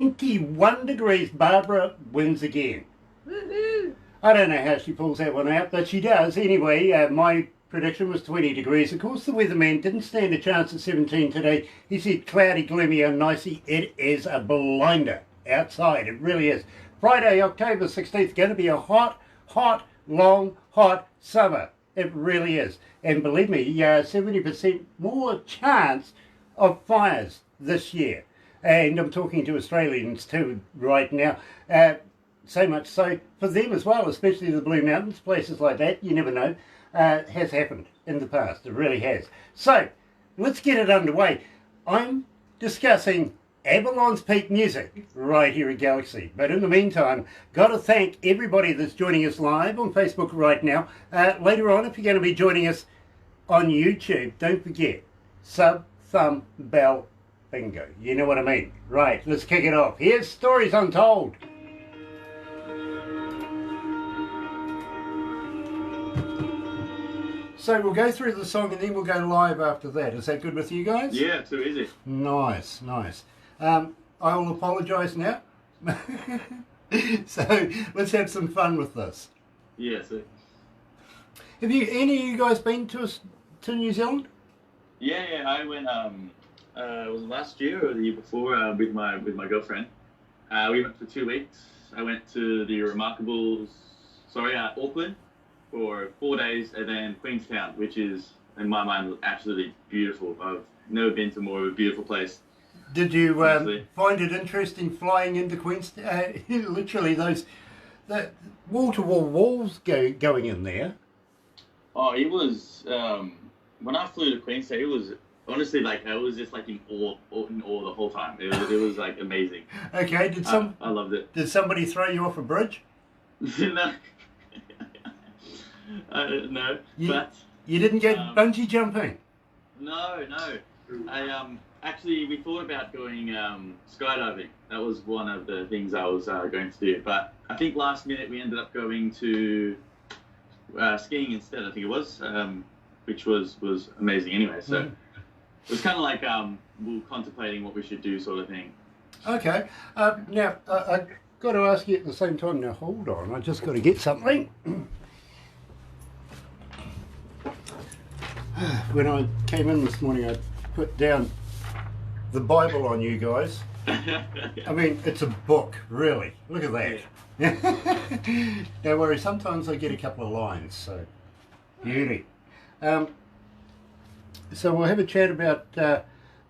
21 degrees. Barbara wins again. Woohoo! I don't know how she pulls that one out, but she does. Anyway, my prediction was 20 degrees. Of course, the weatherman didn't stand a chance at 17 today. He said cloudy, gloomy, and nicey. It is a blinder outside. It really is. Friday, October 16th, going to be a hot, long, hot summer. It really is. And believe me, 70% more chance of fires this year. And I'm talking to Australians too right now. So much so for them as well, especially the Blue Mountains, places like that, you never know, has happened in the past. It really has. So, let's get it underway. I'm discussing Avalons Peak music right here at Galaxy. But in the meantime, got to thank everybody that's joining us live on Facebook right now. Later on, if you're going to be joining us on YouTube, don't forget, sub, thumb, bell, bingo. You know what I mean. Right, let's kick it off. Here's Stories Untold. So we'll go through the song and then we'll go live after that. Is that good with you guys? Yeah, too easy. Nice, nice. I will apologise now. So let's have some fun with this. Yeah, so. Have you any of you guys been to New Zealand? Yeah, I went. Was it last year or the year before with my girlfriend? We went for 2 weeks. I went to the Auckland for 4 days, and then Queenstown, which is in my mind absolutely beautiful. I've never been to more of a beautiful place. Did you find it interesting flying into Queenstown? Literally the wall-to-wall walls going in there. Oh, it was when I flew to Queenstown. It was honestly like I was just like in awe the whole time. It was like amazing. Okay, I loved it. Did somebody throw you off a bridge? No. No, but you didn't get bungee jumping. No. Actually, we thought about going skydiving. That was one of the things I was going to do. But I think last minute we ended up going to skiing instead. I think it was, which was amazing anyway. So it was kind of like we were contemplating what we should do, sort of thing. Okay. Now I got to ask you at the same time. Now hold on, I just got to get something. When I came in this morning, I put down the Bible on you guys. I mean, it's a book, really. Look at that. Yeah. Don't worry, sometimes I get a couple of lines, so beauty. So we'll have a chat about the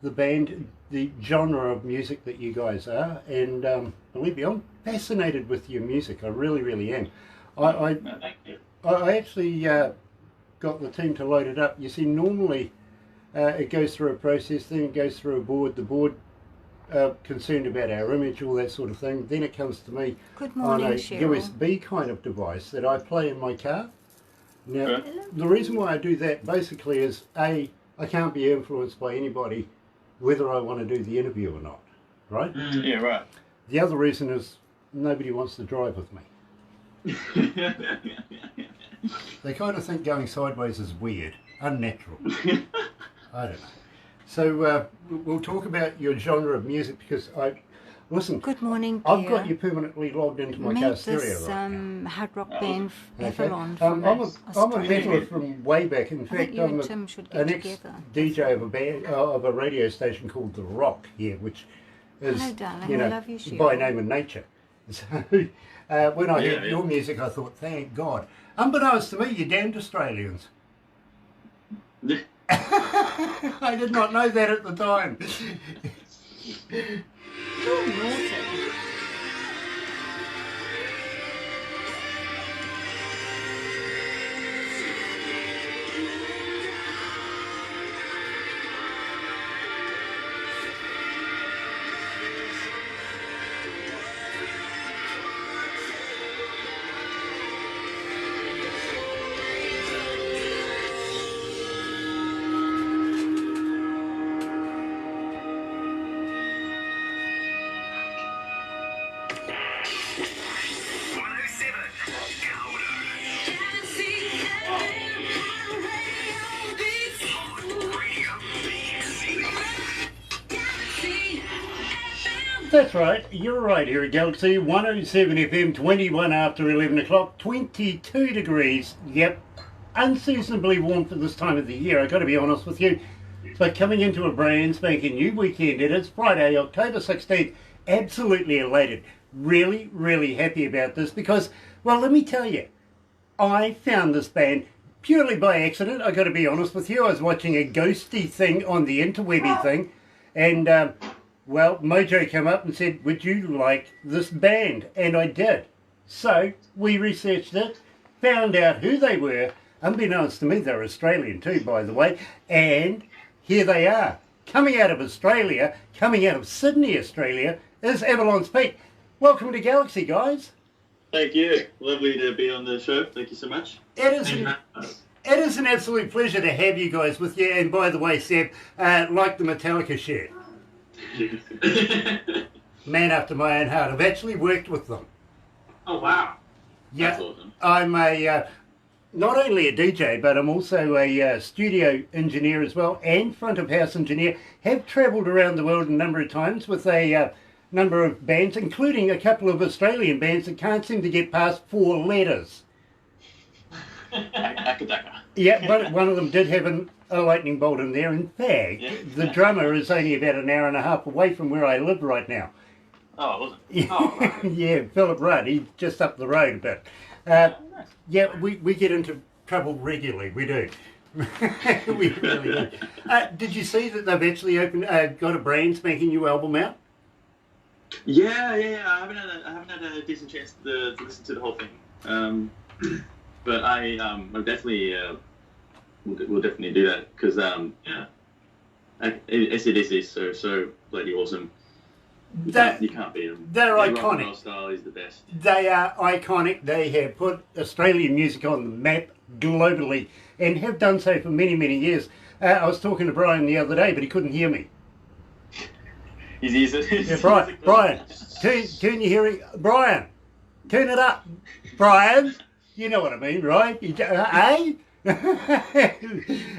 band, the genre of music that you guys are, and believe me, I'm fascinated with your music. I really, really am. Thank you. I actually got the team to load it up. You see, normally it goes through a process, then it goes through a board. The board concerned about our image, all that sort of thing. Then it comes to me on a USB kind of device that I play in my car. Now, the reason why I do that basically is I can't be influenced by anybody whether I want to do the interview or not, right? Yeah, right. The other reason is nobody wants to drive with me. They kind of think going sideways is weird, unnatural. I don't know. So we'll talk about your genre of music because listen. Good morning, dear. I've got you permanently logged into my car stereo this right now. hard rock band Okay. Avalon I'm a Australia. metaler from way back. In fact, you I'm and Tim should get an together. ex-DJ of a radio station called The Rock here, which is, Hello, darling. you know, I love you, Cheryl. by name and nature. So when I heard your music, I thought, thank God. Unbeknownst to me, you're damned Australians. I did not know that at the time. You're naughty. That's right, you're right here at Galaxy 107 FM, 21 after 11 o'clock, 22 degrees. Yep, unseasonably warm for this time of the year, I've got to be honest with you. But coming into a brand spanking new weekend, it is Friday, October 16th, absolutely elated. Really, really happy about this because, well, let me tell you, I found this band purely by accident. I've got to be honest with you. I was watching a ghosty thing on the interwebby thing, and well, Mojo came up and said, would you like this band? And I did. So we researched it, found out who they were. Unbeknownst to me, they're Australian too, by the way, and here they are. Coming out of Australia, coming out of Sydney, Australia, is Avalons Peak. Welcome to Galaxy, guys. Thank you. Lovely to be on the show. Thank you so much. It is an absolute pleasure to have you guys with you. And by the way, Seb, like the Metallica shirt. Man after my own heart. I've actually worked with them. Oh, wow. Yeah, That's awesome. I'm not only a DJ, but I'm also a studio engineer as well, and front of house engineer. Have travelled around the world a number of times with a number of bands, including a couple of Australian bands that can't seem to get past 4 letters. Akadaka. Yeah, but one of them did have a lightning bolt in there. In fact, the drummer is only about an hour and a half away from where I live right now. Oh, it wasn't. Yeah, yeah, Philip Rudd, he's just up the road a bit. Yeah, we get into trouble regularly, we do. We really do. Did you see that they've actually got a brand spanking new album out? Yeah. I haven't had a decent chance to listen to the whole thing. But I'm definitely we'll definitely do that because AC/DC is so bloody awesome. You can't beat them. They're Their iconic. rock and roll style is the best. They are iconic. They have put Australian music on the map globally and have done so for many, many years. I was talking to Brian the other day, but he couldn't hear me. Yeah, Brian, turn your hearing. Brian, turn it up. Brian, you know what I mean, right? Eh?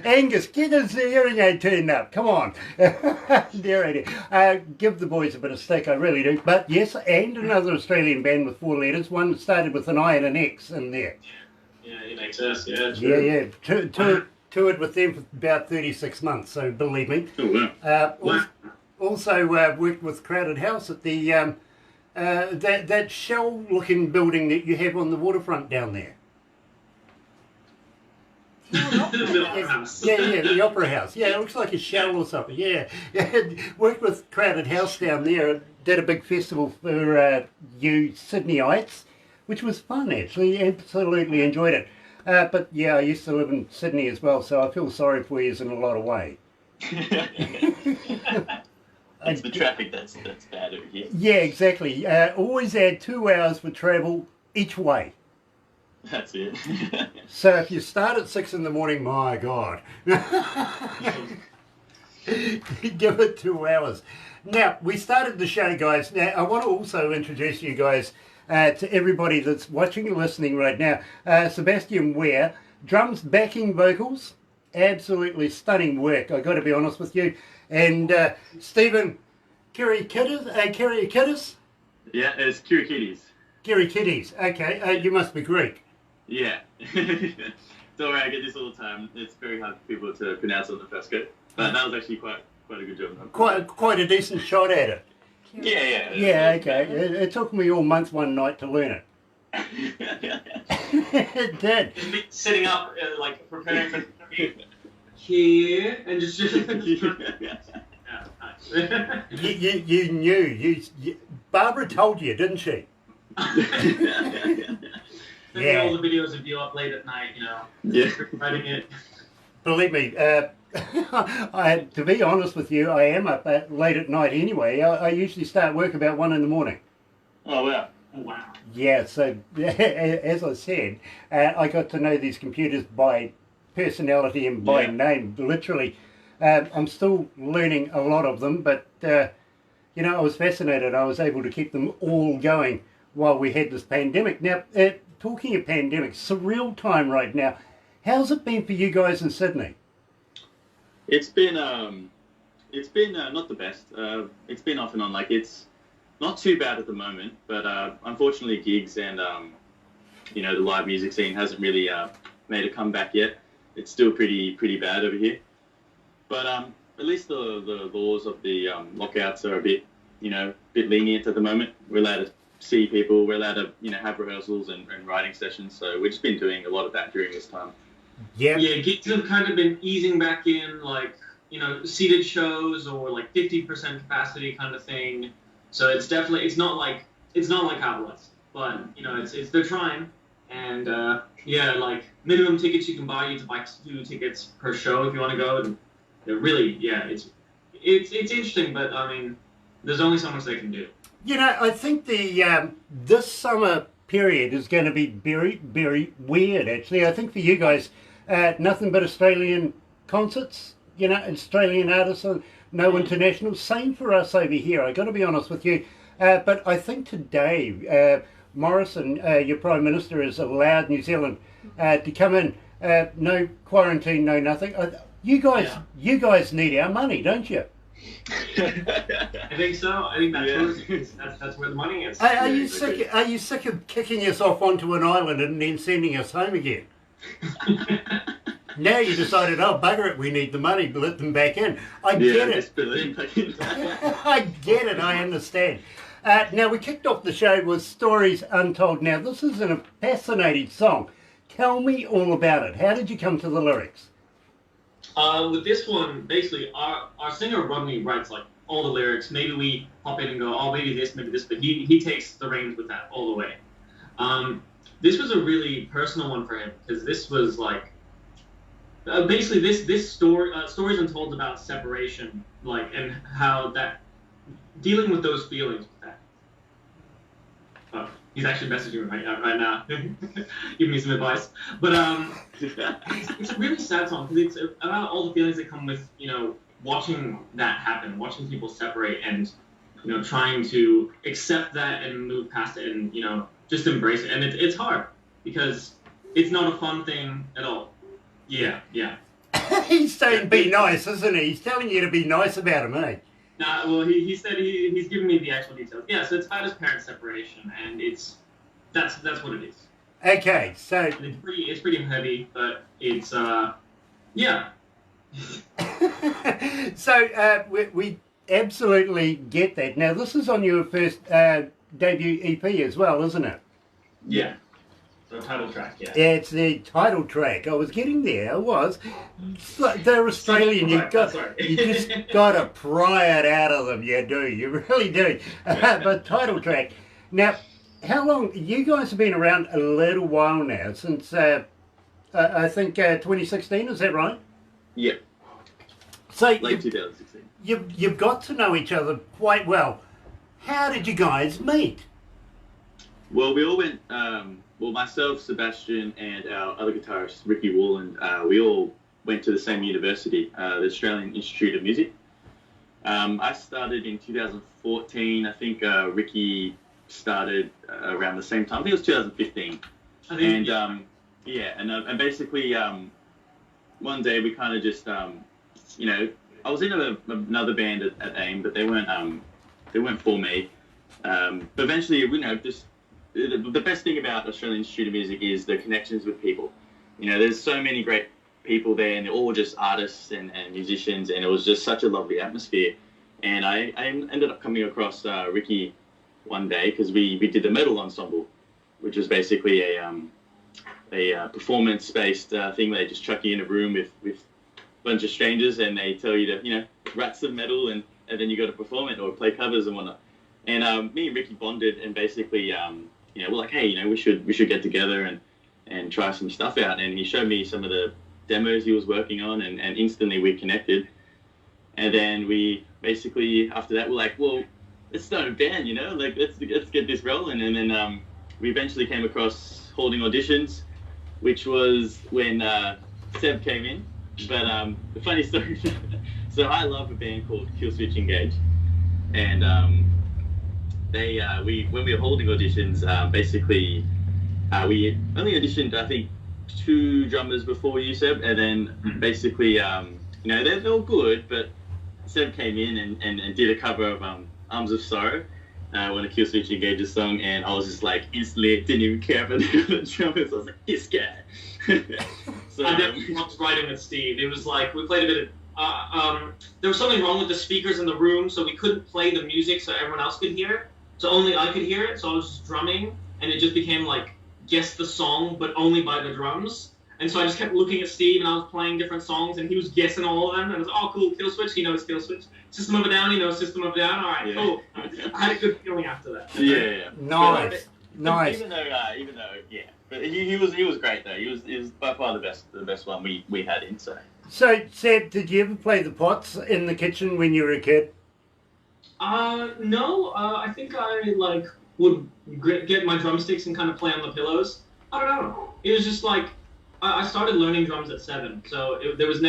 Angus, get his hearing aid turned up. Come on. There it is. Give the boys a bit of stick, I really do. But yes, and another Australian band with 4 letters. One that started with an I and an X in there. Yeah, it makes sense. Yeah, true. Yeah. Toured with them for about 36 months, so believe me. Oh, wow. Also worked with Crowded House at the that shell-looking building that you have on the waterfront down there. The house. Yeah, the Opera House. Yeah, it looks like a shell or something. Yeah. Worked with Crowded House down there. Did a big festival for you Sydneyites, which was fun actually. Absolutely enjoyed it. But yeah, I used to live in Sydney as well, so I feel sorry for you in a lot of ways. It's the traffic that's bad over here. Yeah, exactly. Always add 2 hours for travel each way. That's it. So if you start at 6 in the morning, my God. Give it 2 hours. Now, we started the show, guys. Now, I want to also introduce you guys to everybody that's watching and listening right now. Sebastian Ware, drums, backing vocals, absolutely stunning work, I've got to be honest with you. And Stephen Kyriakidis? Yeah, it's Kyriakidis. Kyriakidis, okay. You must be Greek. Yeah. Don't worry, I get this all the time. It's very hard for people to pronounce on the first go. But that was actually quite a good job. Quite a decent shot at it. Yeah. Yeah, okay. It took me all month, one night to learn it. It did. Sitting up, like preparing for the here and just. Yeah, nice. You knew. Barbara told you, didn't she? Yeah. All the videos of you up late at night, writing it. Believe me, to be honest with you, I am up late at night anyway. I usually start work about 1 in the morning. Oh, wow. Oh, wow. Yeah, so as I said, I got to know these computers by personality and by name, literally. I'm still learning a lot of them, but, I was fascinated. I was able to keep them all going while we had this pandemic. Now, talking of pandemic, surreal time right now. How's it been for you guys in Sydney? It's been not the best. It's been off and on. Like it's not too bad at the moment, but unfortunately gigs and the live music scene hasn't really made a comeback yet. It's still pretty bad over here. But at least the laws of the lockouts are a bit lenient at the moment. We're allowed to see people. We're allowed to have rehearsals and writing sessions. So we've just been doing a lot of that during this time. Yeah. Yeah, gigs have kind of been easing back in, like, seated shows or like 50% capacity kind of thing. So it's definitely, it's not like how it was, but it's they're trying. And like minimum tickets you can buy, you have to buy 2 tickets per show if you want to go. And they're really, it's interesting, but I mean, there's only so much they can do. I think the this summer period is going to be very, very weird, actually. I think for you guys, nothing but Australian concerts, Australian artists, no international. Same for us over here, I got to be honest with you. But I think today, Morrison, your Prime Minister, has allowed New Zealand to come in. No quarantine, no nothing. You guys need our money, don't you? I think so. I think that's where the money is. Are you sick of kicking us off onto an island and then sending us home again? Now you decided, bugger it, we need the money, let them back in. I get it. I get it, I understand. Now, we kicked off the show with Stories Untold. Now, this is a fascinating song. Tell me all about it. How did you come to the lyrics? With this one, basically, our singer Rodney writes like all the lyrics. Maybe we hop in and go, maybe this, but he takes the reins with that all the way. This was a really personal one for him because this was like basically this story, Stories Untold about separation, like, and how that dealing with those feelings with that. He's actually messaging me right now, giving me some advice. But it's a really sad song because it's about all the feelings that come with watching that happen, watching people separate, and trying to accept that and move past it, and just embrace it. And it's hard because it's not a fun thing at all. Yeah. He's saying be nice, isn't he? He's telling you to be nice about him, eh? Nah, well, he said he's giving me the actual details. Yeah, so it's about his parents' separation, and that's what it is. Okay, so and it's pretty heavy, but it's yeah. So we absolutely get that. Now, this is on your first debut EP as well, isn't it? Yeah. The title track, yeah. Yeah, it's the title track. I was getting there. I was. They're Australian. You just got to pry it out of them. You do. You really do. But title track. Now, how long? You guys have been around a little while now, since I think 2016. Is that right? Yeah. So late 2016. You've got to know each other quite well. How did you guys meet? Well, we all went. Myself, Sebastian, and our other guitarist, Ricky Warland, we all went to the same university, the Australian Institute of Music. I started in 2014. I think Ricky started around the same time. I think it was 2015. And basically, one day we kind of just, I was in another band at AIM, but they weren't for me. But eventually, just. The best thing about Australian Institute of Music is the connections with people. There's so many great people there, and they're all just artists and musicians, and it was just such a lovely atmosphere. And I ended up coming across Ricky one day because we did the metal ensemble, which was basically a performance-based thing where they just chuck you in a room with a bunch of strangers, and they tell you to write some metal, and then you got to perform it or play covers and whatnot. And me and Ricky bonded, and basically we're like, hey, we should get together and try some stuff out. And he showed me some of the demos he was working on, and instantly we connected. And then we basically, after that, we're like, well, let's start a band, let's get this rolling. And then we eventually came across holding auditions, which was when Seb came in. But the funny story, so I love a band called Killswitch Engage, and when we were holding auditions, basically we only auditioned I think 2 drummers before you, Seb, and then basically they're all good, but Seb came in and did a cover of Arms of Sorrow, when a kill switch engages song, and I was just like instantly didn't even care about the trumpets. I was like, this guy. So I definitely was writing with Steve. It was like we played a bit of. There was something wrong with the speakers in the room, so we couldn't play the music so everyone else could hear it. So only I could hear it. So I was just drumming, and it just became like guess the song, but only by the drums. And so I just kept looking at Steve, and I was playing different songs, and he was guessing all of them. And I was like, oh, cool, Kill Switch, he knows Kill Switch. System of a Down, he knows System of a Down. All right, cool. I had a good feeling after that. Yeah. Nice. Nice. Even though, yeah. But he was great though. He was by far the best one we had in. So, Seb, did you ever play the pots in the kitchen when you were a kid? No. I think I would get my drumsticks and kind of play on the pillows. I don't know. It was just like I started learning drums at 7, so it was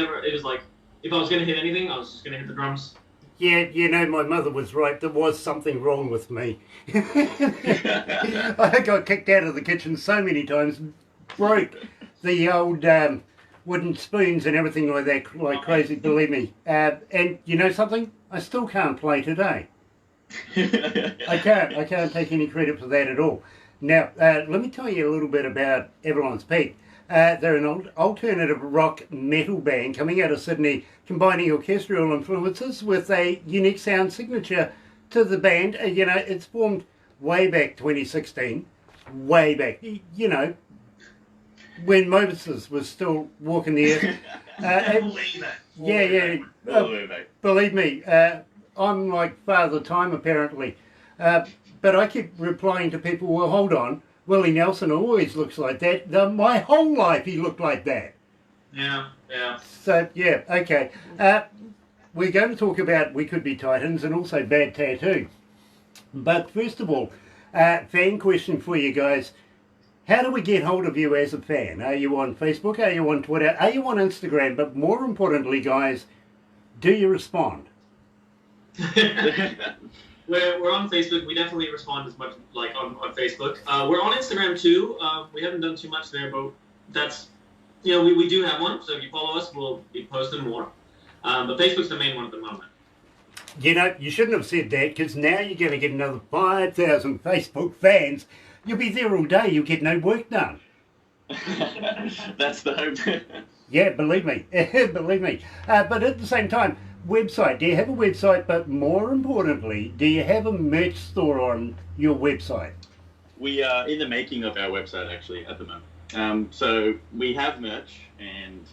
like if I was gonna hit anything, I was just gonna hit the drums. Yeah, you know, my mother was right. There was something wrong with me. I got kicked out of the kitchen so many times, broke the old wooden spoons and everything like that, like crazy, believe me. And you know something? I still can't play today. I can't take any credit for that at all. Now, let me tell you a little bit about Avalons Peak. They're an alternative rock metal band coming out of Sydney, combining orchestral influences with a unique sound signature to the band. You know, it's formed way back 2016, way back, you know, when Moses was still walking the earth. Believe me, I'm like Father Time apparently. But I keep replying to people, well, hold on, Willie Nelson always looks like that. My whole life he looked like that. Yeah. So, yeah, okay. We're going to talk about We Could Be Titans and also Bad Tattoo. But first of all, fan question for you guys. How do we get hold of you as a fan? Are you on Facebook? Are you on Twitter? Are you on Instagram? But more importantly, guys, do you respond? We're on Facebook. We definitely respond as much like on Facebook. We're on Instagram too. We haven't done too much there, but that's, you know, we do have one. So if you follow us, we'll be posting more. But Facebook's the main one at the moment. You know, you shouldn't have said that, because now you're going to get another 5,000 Facebook fans. You'll be there all day. You'll get no work done. That's the hope. Yeah, believe me. Believe me. But at the same time, website. Do you have a website? But more importantly, do you have a merch store on your website? We are in the making of our website, actually, at the moment. So we have merch, and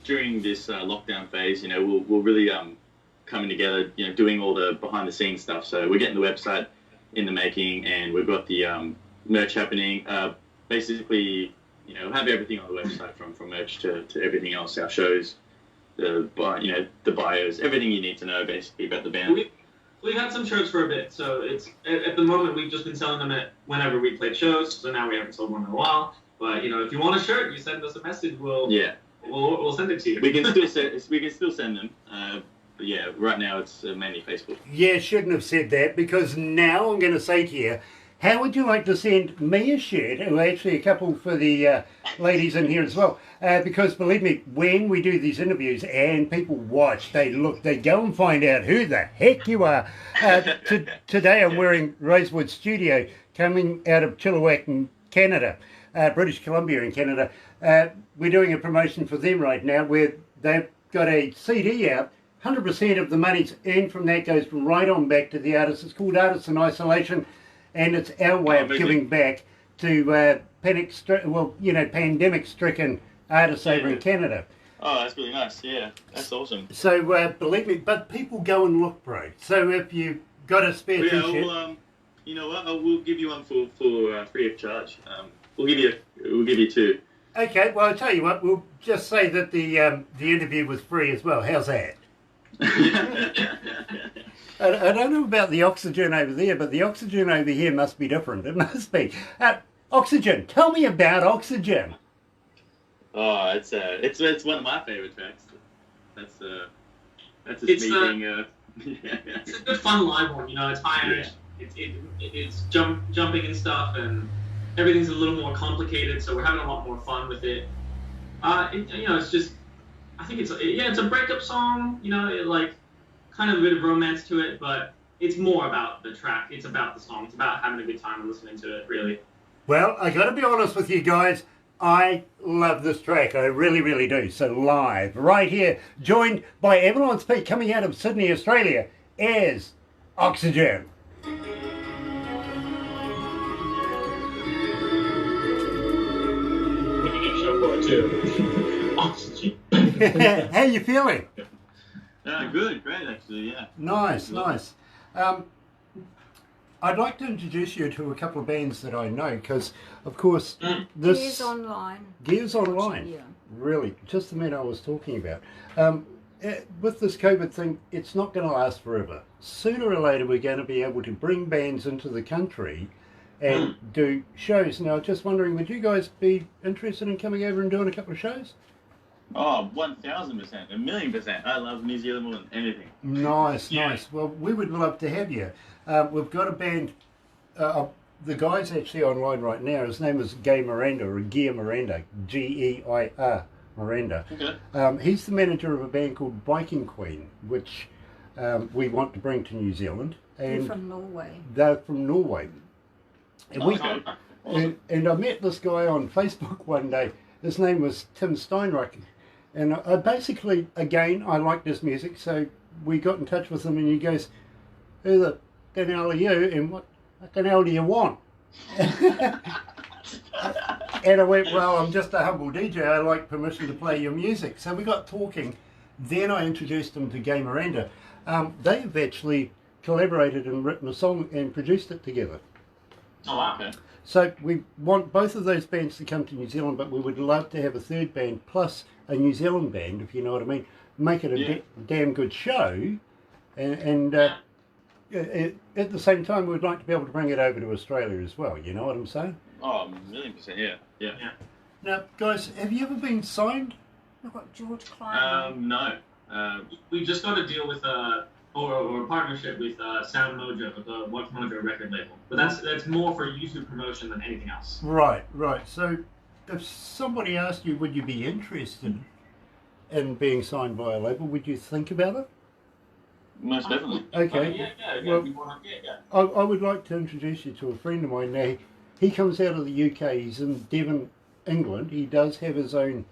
during this lockdown phase, you know, we'll really coming together, you know, doing all the behind the scenes stuff. So we're getting the website in the making, and we've got the merch happening. Basically, you know, have everything on the website from merch to everything else, our shows, the bios, everything you need to know basically about the band. We've had some shirts for a bit, so it's at the moment we've just been selling them whenever we played shows. So now we haven't sold one in a while. But you know, if you want a shirt, you send us a message. We'll send it to you. We can still send them. But yeah, right now it's mainly Facebook. Yeah, shouldn't have said that, because now I'm going to say to you, how would you like to send me a shirt? Or actually a couple for the ladies in here as well. Because believe me, when we do these interviews and people watch, they go and find out who the heck you are. Today I'm wearing Rosewood Studio, coming out of Chilliwack in Canada, British Columbia in Canada. We're doing a promotion for them right now where they've got a CD out. 100% of the money's earned from that goes right on back to the artists. It's called Artists in Isolation, and it's our way of giving back to pandemic-stricken artists over in Canada. Oh, that's really nice. Yeah, that's awesome. So believe me, but people go and look, bro. So if you've got a spare t-shirt, well, you know what? We'll give you one for free of charge. We'll give you two. Okay. Well, I'll tell you what. We'll just say that the interview was free as well. How's that? I don't know about the oxygen over there, but the oxygen over here must be different. It must be. Oxygen. Tell me about Oxygen. Oh, it's one of my favorite tracks. That's a meeting. It's a good fun live one. You know, it's high energy. It's jumping and stuff, and everything's a little more complicated. So we're having a lot more fun with it. It's just. I think it's a breakup song, you know, like kind of a bit of romance to it, but it's more about the track. It's about the song. It's about having a good time and listening to it, really. Well, I got to be honest with you guys. I love this track. I really, really do. So live, right here, joined by Avalons Peak, coming out of Sydney, Australia, is Oxygen. Oxygen. How you feeling? Good, great actually, yeah. Nice, nice. I'd like to introduce you to a couple of bands that I know, because, of course, this... Gears Online. Gears Online. Yeah. Really, just the man I was talking about. With this COVID thing, it's not going to last forever. Sooner or later, we're going to be able to bring bands into the country and do shows. Now, just wondering, would you guys be interested in coming over and doing a couple of shows? Oh, 1,000%, 1,000,000%. I love New Zealand more than anything. Nice, nice. Well, we would love to have you. We've got a band, the guy's actually online right now. His name is Geir Miranda, or Geir Miranda, Geir Miranda. Okay. He's the manager of a band called Biking Queen, which we want to bring to New Zealand. They're And from Norway. they're from Norway. And, Okay. and I met this guy on Facebook one day. His name was Tim Steinreich. And I basically, again, I liked his music, so we got in touch with him, and he goes, "Who the hell are you, and what the hell do you want?" And I went, "Well, I'm just a humble DJ. I like permission to play your music." So we got talking. Then I introduced him to Geir Miranda. They've actually collaborated and written a song and produced it together. Oh, wow. Okay. So we want both of those bands to come to New Zealand, but we would love to have a third band plus a New Zealand band, if you know what I mean. Make it a damn good show, and at the same time, we'd like to be able to bring it over to Australia as well. You know what I'm saying? Oh, 1,000,000%, yeah. Now, guys, have you ever been signed? We've got George Klein. No. We just got a deal with or a partnership with Sound Mojo, the Watch Mojo record label. But that's more for YouTube promotion than anything else. Right, right. So, if somebody asked you, would you be interested in being signed by a label, would you think about it? Most definitely. Okay. Well, I would like to introduce you to a friend of mine now. He comes out of the UK. He's in Devon, England. He does have his own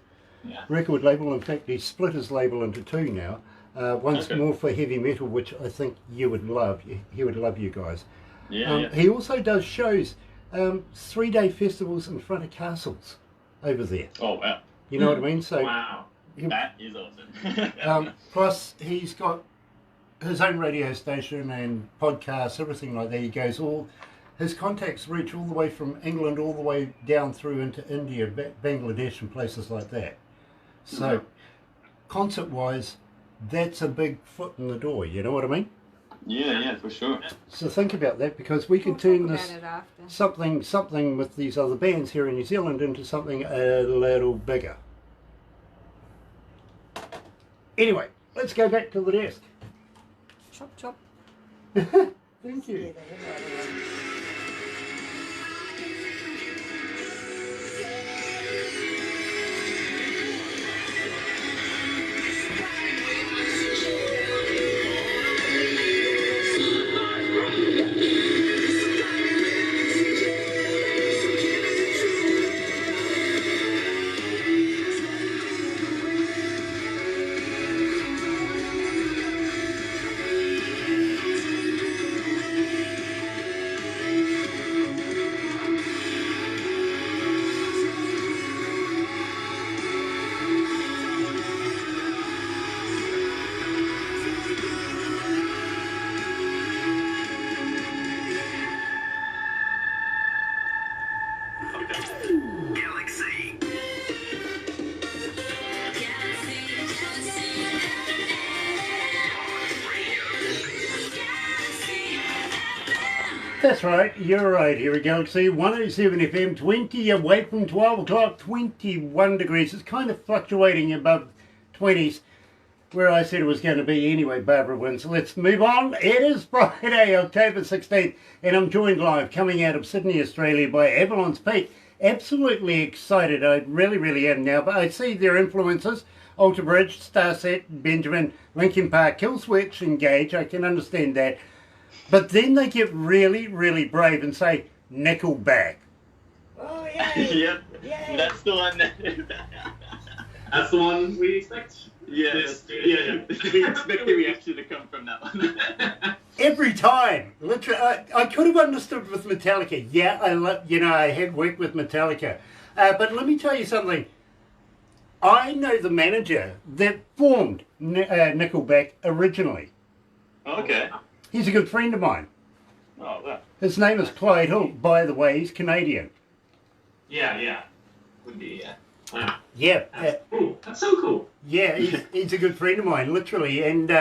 record label. In fact, he's split his label into two now. One's more for heavy metal, which I think you would love. He would love you guys. He also does shows, 3-day festivals in front of castles over there. Oh, wow. You know what I mean? So wow. That is awesome. plus, he's got his own radio station and podcasts, everything like that. He goes his contacts reach all the way from England all the way down through into India, Bangladesh and places like that. So concert-wise, that's a big foot in the door, you know what I mean? Yeah, for sure. So think about that, because we can We'll turn talk this about it after. something with these other bands here in New Zealand into something a little bigger. Anyway, let's go back to the desk. Chop chop. Thank you. That's right, you're right here at Galaxy 107 FM, 20 away from 12 o'clock, 21 degrees. It's kind of fluctuating above 20s, where I said it was going to be anyway. Barbara wins. Let's move on. It is Friday, October 16th, and I'm joined live coming out of Sydney, Australia by Avalons Peak. Absolutely excited. I really, really am now, but I see their influences. Alter Bridge, Starset, Benjamin, Linkin Park, Killswitch, Engage. I can understand that. But then they get really, really brave and say Nickelback. Oh, yeah. Yep, Yay. that's the one. That's the one we expect. Yeah, Yeah. we expect the reaction to come from that one. Every time, literally, I could have understood with Metallica. Yeah, I had worked with Metallica, but let me tell you something. I know the manager that formed Nickelback originally. Okay. He's a good friend of mine. Oh, wow. His name is Clyde Hook. By the way, he's Canadian. Yeah. Would be, Wow. Yeah, That's cool. That's so cool. yeah, he's a good friend of mine, literally, and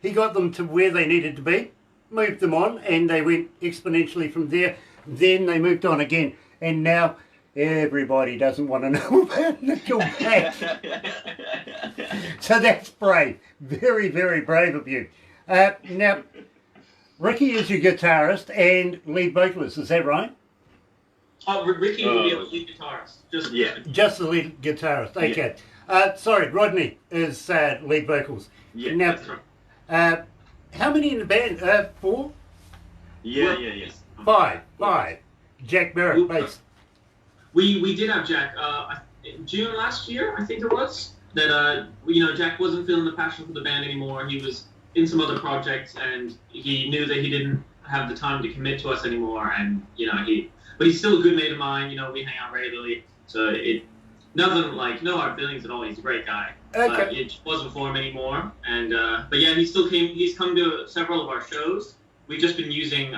he got them to where they needed to be, moved them on, and they went exponentially from there. Then they moved on again, and now everybody doesn't want to know about Nickelback. So that's brave. Very, very brave of you. Now, Ricky is your guitarist and lead vocalist, is that right? Oh, Ricky will be a lead guitarist. Just the lead guitarist, okay. Sorry, Rodney is lead vocals. Yeah, Now, That's right. how many in the band? 4? Yeah. 5. Jack Barrett, bass. We did have Jack. June last year, I think it was. That Jack wasn't feeling the passion for the band anymore. He was in some other projects, and he knew that he didn't have the time to commit to us anymore. And but he's still a good mate of mine. We hang out regularly, so nothing like no hard feelings at all. He's a great guy. Okay. But it just wasn't for him anymore. And but yeah, he still came. He's come to several of our shows. We've just been using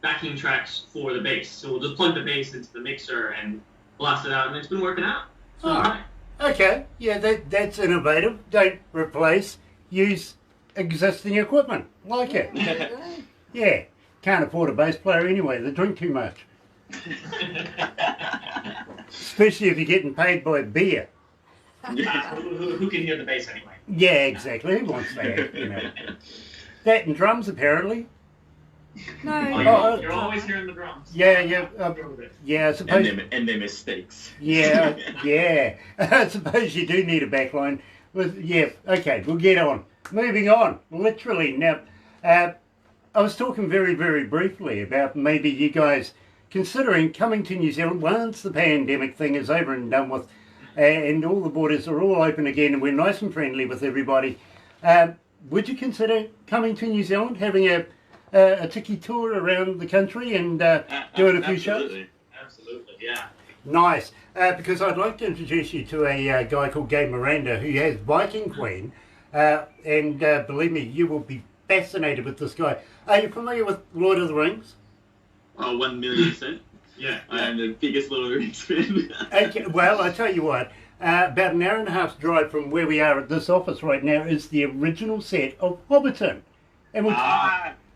backing tracks for the bass. So we'll just plug the bass into the mixer and blast it out, and it's been working out. So, Oh. all right. Okay, yeah, that's innovative. Don't replace, use existing equipment. Like it. There you go. Yeah, can't afford a bass player anyway. They drink too much. Especially if you're getting paid by beer. Who can hear the bass anyway? Yeah, exactly. Who wants that, That and drums, apparently. No. You're always hearing the drums. Yeah, I And suppose. their mistakes. Yeah. I suppose you do need a backline. Okay, we'll get on. Moving on, literally. Now, I was talking very, very briefly about maybe you guys considering coming to New Zealand once the pandemic thing is over and done with, and all the borders are all open again and we're nice and friendly with everybody. Would you consider coming to New Zealand, having a tiki tour around the country and doing a few shows? Absolutely, yeah. Nice, because I'd like to introduce you to a guy called Gabe Miranda who has Viking Queen, and believe me, you will be fascinated with this guy. Are you familiar with Lord of the Rings? Oh, 1,000,000%. Yeah. I am the biggest Lord of the Rings fan. Okay, well, I tell you what, about an hour and a half's drive from where we are at this office right now is the original set of Hobbiton. And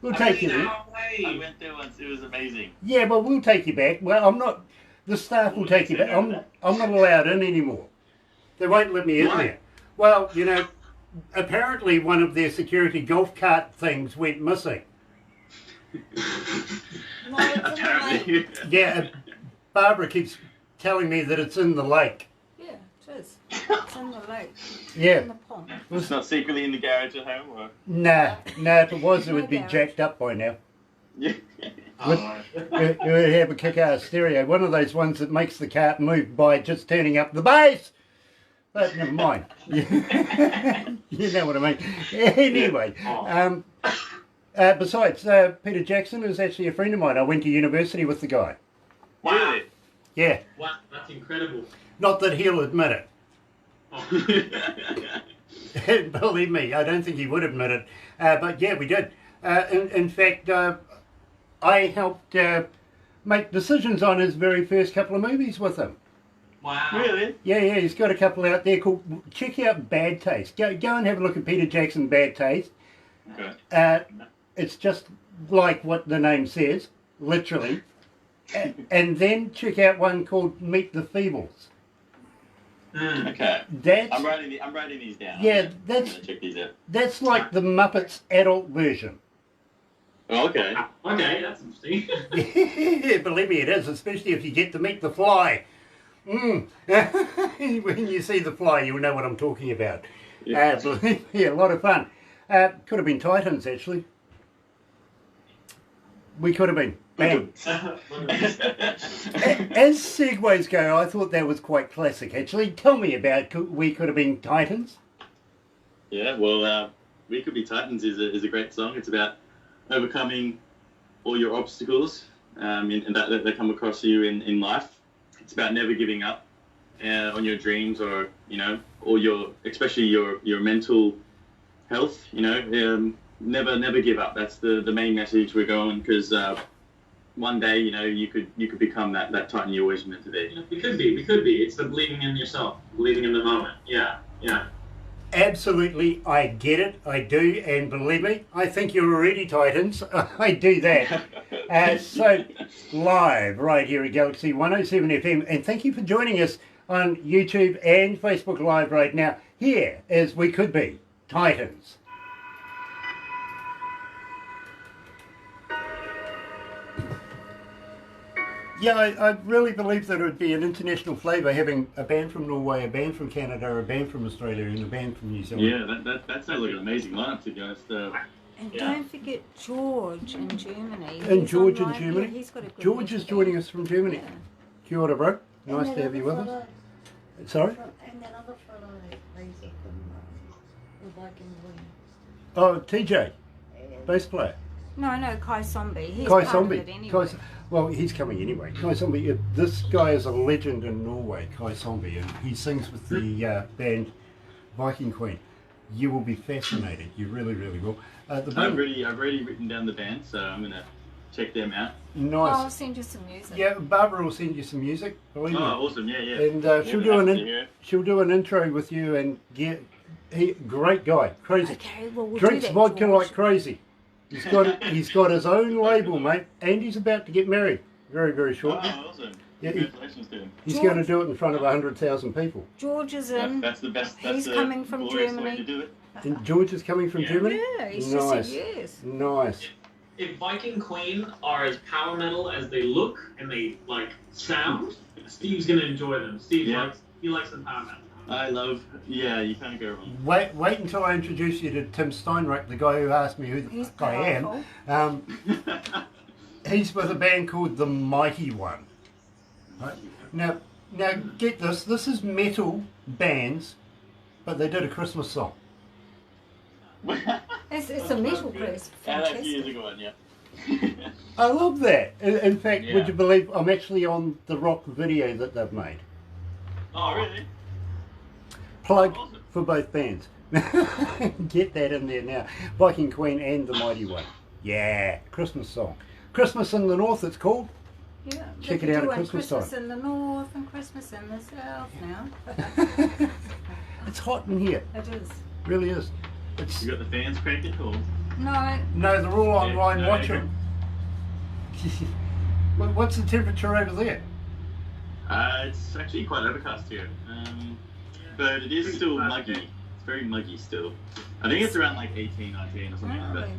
we'll take you there. I went there once. It was amazing. Yeah, well, we'll take you back. Well, I'm not. The staff will take you back. I'm not allowed in anymore. They won't let me in there. Well, apparently one of their security golf cart things went missing. No, it's in the lake. Apparently. Yeah, Barbara keeps telling me that it's in the lake. Yeah, it is. It's in the lake. Yeah. In the pond. It's not secretly in the garage at home, or? Nah, if it was, it would be jacked up by now. Yeah. It would have a kick-ass stereo. One of those ones that makes the cart move by just turning up the bass. But never mind. You know what I mean. Anyway, besides, Peter Jackson is actually a friend of mine. I went to university with the guy. Wow. Yeah. Wow, that's incredible. Not that he'll admit it. Oh. Believe me, I don't think he would admit it. But yeah, we did. In fact, I helped make decisions on his very first couple of movies with him. Wow. Really? Yeah, he's got a couple out there called, check out Bad Taste. Go and have a look at Peter Jackson Bad Taste. Okay. It's just like what the name says, literally. And then check out one called Meet the Feebles. Okay. I'm writing these down. Yeah, I'm gonna check these out. that's like the Muppets adult version. Oh, okay. Okay, that's interesting. Yeah, believe me, it is, especially if you get to meet the fly. When you see the fly, you'll know what I'm talking about. Yeah. Believe me, a lot of fun. Could have been Titans, actually. We could have been. Bang. As segues go, I thought that was quite classic, actually. Tell me about We Could Have Been Titans. Yeah, well, We Could Be Titans is a great song. It's about overcoming all your obstacles and that come across you in life. It's about never giving up on your dreams, or or especially your mental health. Never give up. That's the main message we're going, because one day you could become that Titan you always meant to be. We could be. It's the believing in yourself, believing in the moment. Yeah. Absolutely, I get it, I do, and believe me, I think you're already Titans. I do that. So, live right here at Galaxy 107 FM, and thank you for joining us on YouTube and Facebook Live right now. Here is We Could Be Titans. Yeah, I really believe that it would be an international flavour having a band from Norway, a band from Canada, a band from Australia, and a band from New Zealand. Yeah, that sounds like an amazing lineup, to be honest. And don't forget George in Germany. And George in online. Germany. Yeah, he's got a good George is message. joining us from Germany. Yeah. Kia ora, bro. Nice And to that have you with other us. fellow- Sorry? And that other fellow that plays it from the Viking Queen. Oh, TJ, And bass player. No, Kai Zombie. He's Kai part Zombie. of it anyway. Well, he's coming anyway. Kai Zombie. This guy is a legend in Norway, Kai Zombie, and he sings with the band Viking Queen. You will be fascinated. You really, really will. The I've band, already written down the band, so I'm gonna check them out. nice. I'll send you some music. Yeah, Barbara will send you some music. Believe Oh, me. awesome! Yeah. And she'll More than do happy to hear it. she'll do an intro with you, and great guy, crazy. Okay, well, we'll Drinks do that, vodka George. like crazy. He's got his own label, mate, and he's about to get married very, very shortly. Oh, awesome! Yeah, Congratulations to him. He's George- going to do it in front of 100,000 people. George is in. That's the best. That's He's the coming from glorious way Germany. to do it. And George is coming from Yeah. Germany? Yeah, he's just Nice. said yes. Nice. If Viking Queen are as power metal as they look and they sound, Steve's gonna enjoy them. Steve likes the power metal. I love. Yeah, you can't go wrong. Wait until I introduce you to Tim Steinreich, the guy who asked me who the He's fuck I am. powerful. He's with a band called The Mighty One. Right? Now get this. This is metal bands, but they did a Christmas song. It's a metal press. That's a few years Fantastic. ago, yeah. I love that. In fact, Yeah. would you believe I'm actually on the rock video that they've made? Oh, really? Plug Awesome. for both bands. Get that in there now. Viking Queen and The Mighty One. Yeah, Christmas song. Christmas in the North, it's called. Yeah. Check they're it out at doing Christmas Christmas time. in the north and Christmas in the south now. It's hot in here. It is. Really is. It's You got the fans cranking, or? No, no, they're all online no, watching. What's the temperature over there? It's actually quite overcast here, but it is still muggy. It's very muggy still. I think it's around 18, 19 or something like that. really.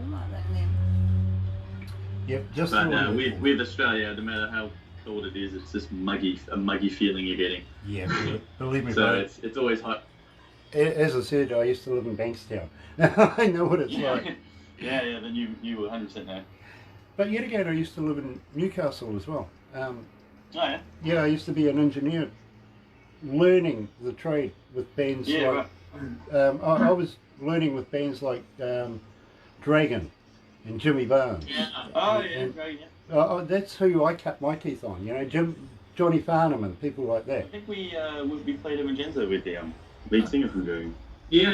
More like that then. Yep, just But a little bit. with Australia, no matter how cold it is, it's just a muggy feeling you're getting. Yeah, believe me, So bro. it's always hot. As I said, I used to live in Bankstown. I know what it's like. Yeah, then you 100% know. But yet again, I used to live in Newcastle as well. Oh yeah. Yeah, I used to be an engineer, learning the trade with bands Yeah, like. I was learning with bands like Dragon and Jimmy Barnes. Yeah. Oh yeah, And- right, yeah. That's who I cut my teeth on. You know, Johnny Farnham and people like I that. think we played a Magenza with the lead singer from Dragon. Yeah.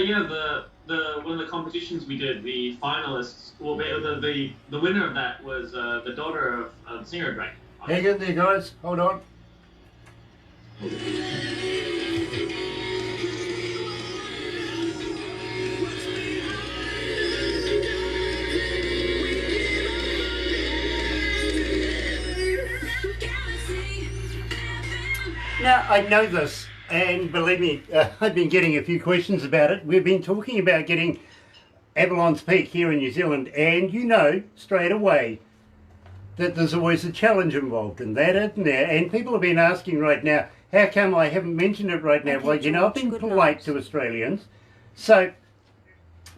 The one of the competitions we did, the finalists. Well, the winner of that was the daughter of the singer of Drake. Hang in there, guys. Hold on. Now, I know this, and believe me, I've been getting a few questions about it. We've been talking about getting Avalons Peak here in New Zealand, and you know straight away that there's always a challenge involved in that, isn't there? And people have been asking right now, how come I haven't mentioned it right now? Okay, Well, you know, I've George, been good polite night. to Australians, so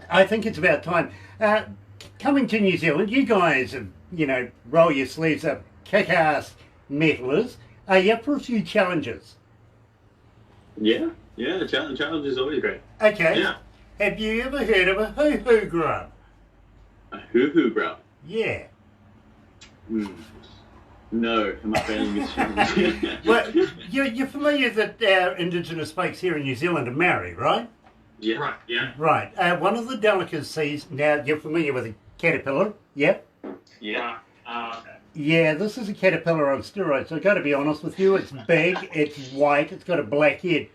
I think it's about time. Coming to New Zealand, you guys have roll your sleeves up, kick-ass metalers, are you up for a few challenges? Yeah, the challenge is always great. Okay. Yeah. Have you ever heard of a hoo-hoo grub? A hoo-hoo grub? Yeah. No, am I failing this challenge? Well, you're familiar that our Indigenous folks here in New Zealand are Maori, right? Yeah. Right. Yeah. Right. One of the delicacies, now you're familiar with a caterpillar, yeah? Yeah. Okay. Yeah, this is a caterpillar on steroids, so I've got to be honest with you, it's big, it's white, it's got a black head.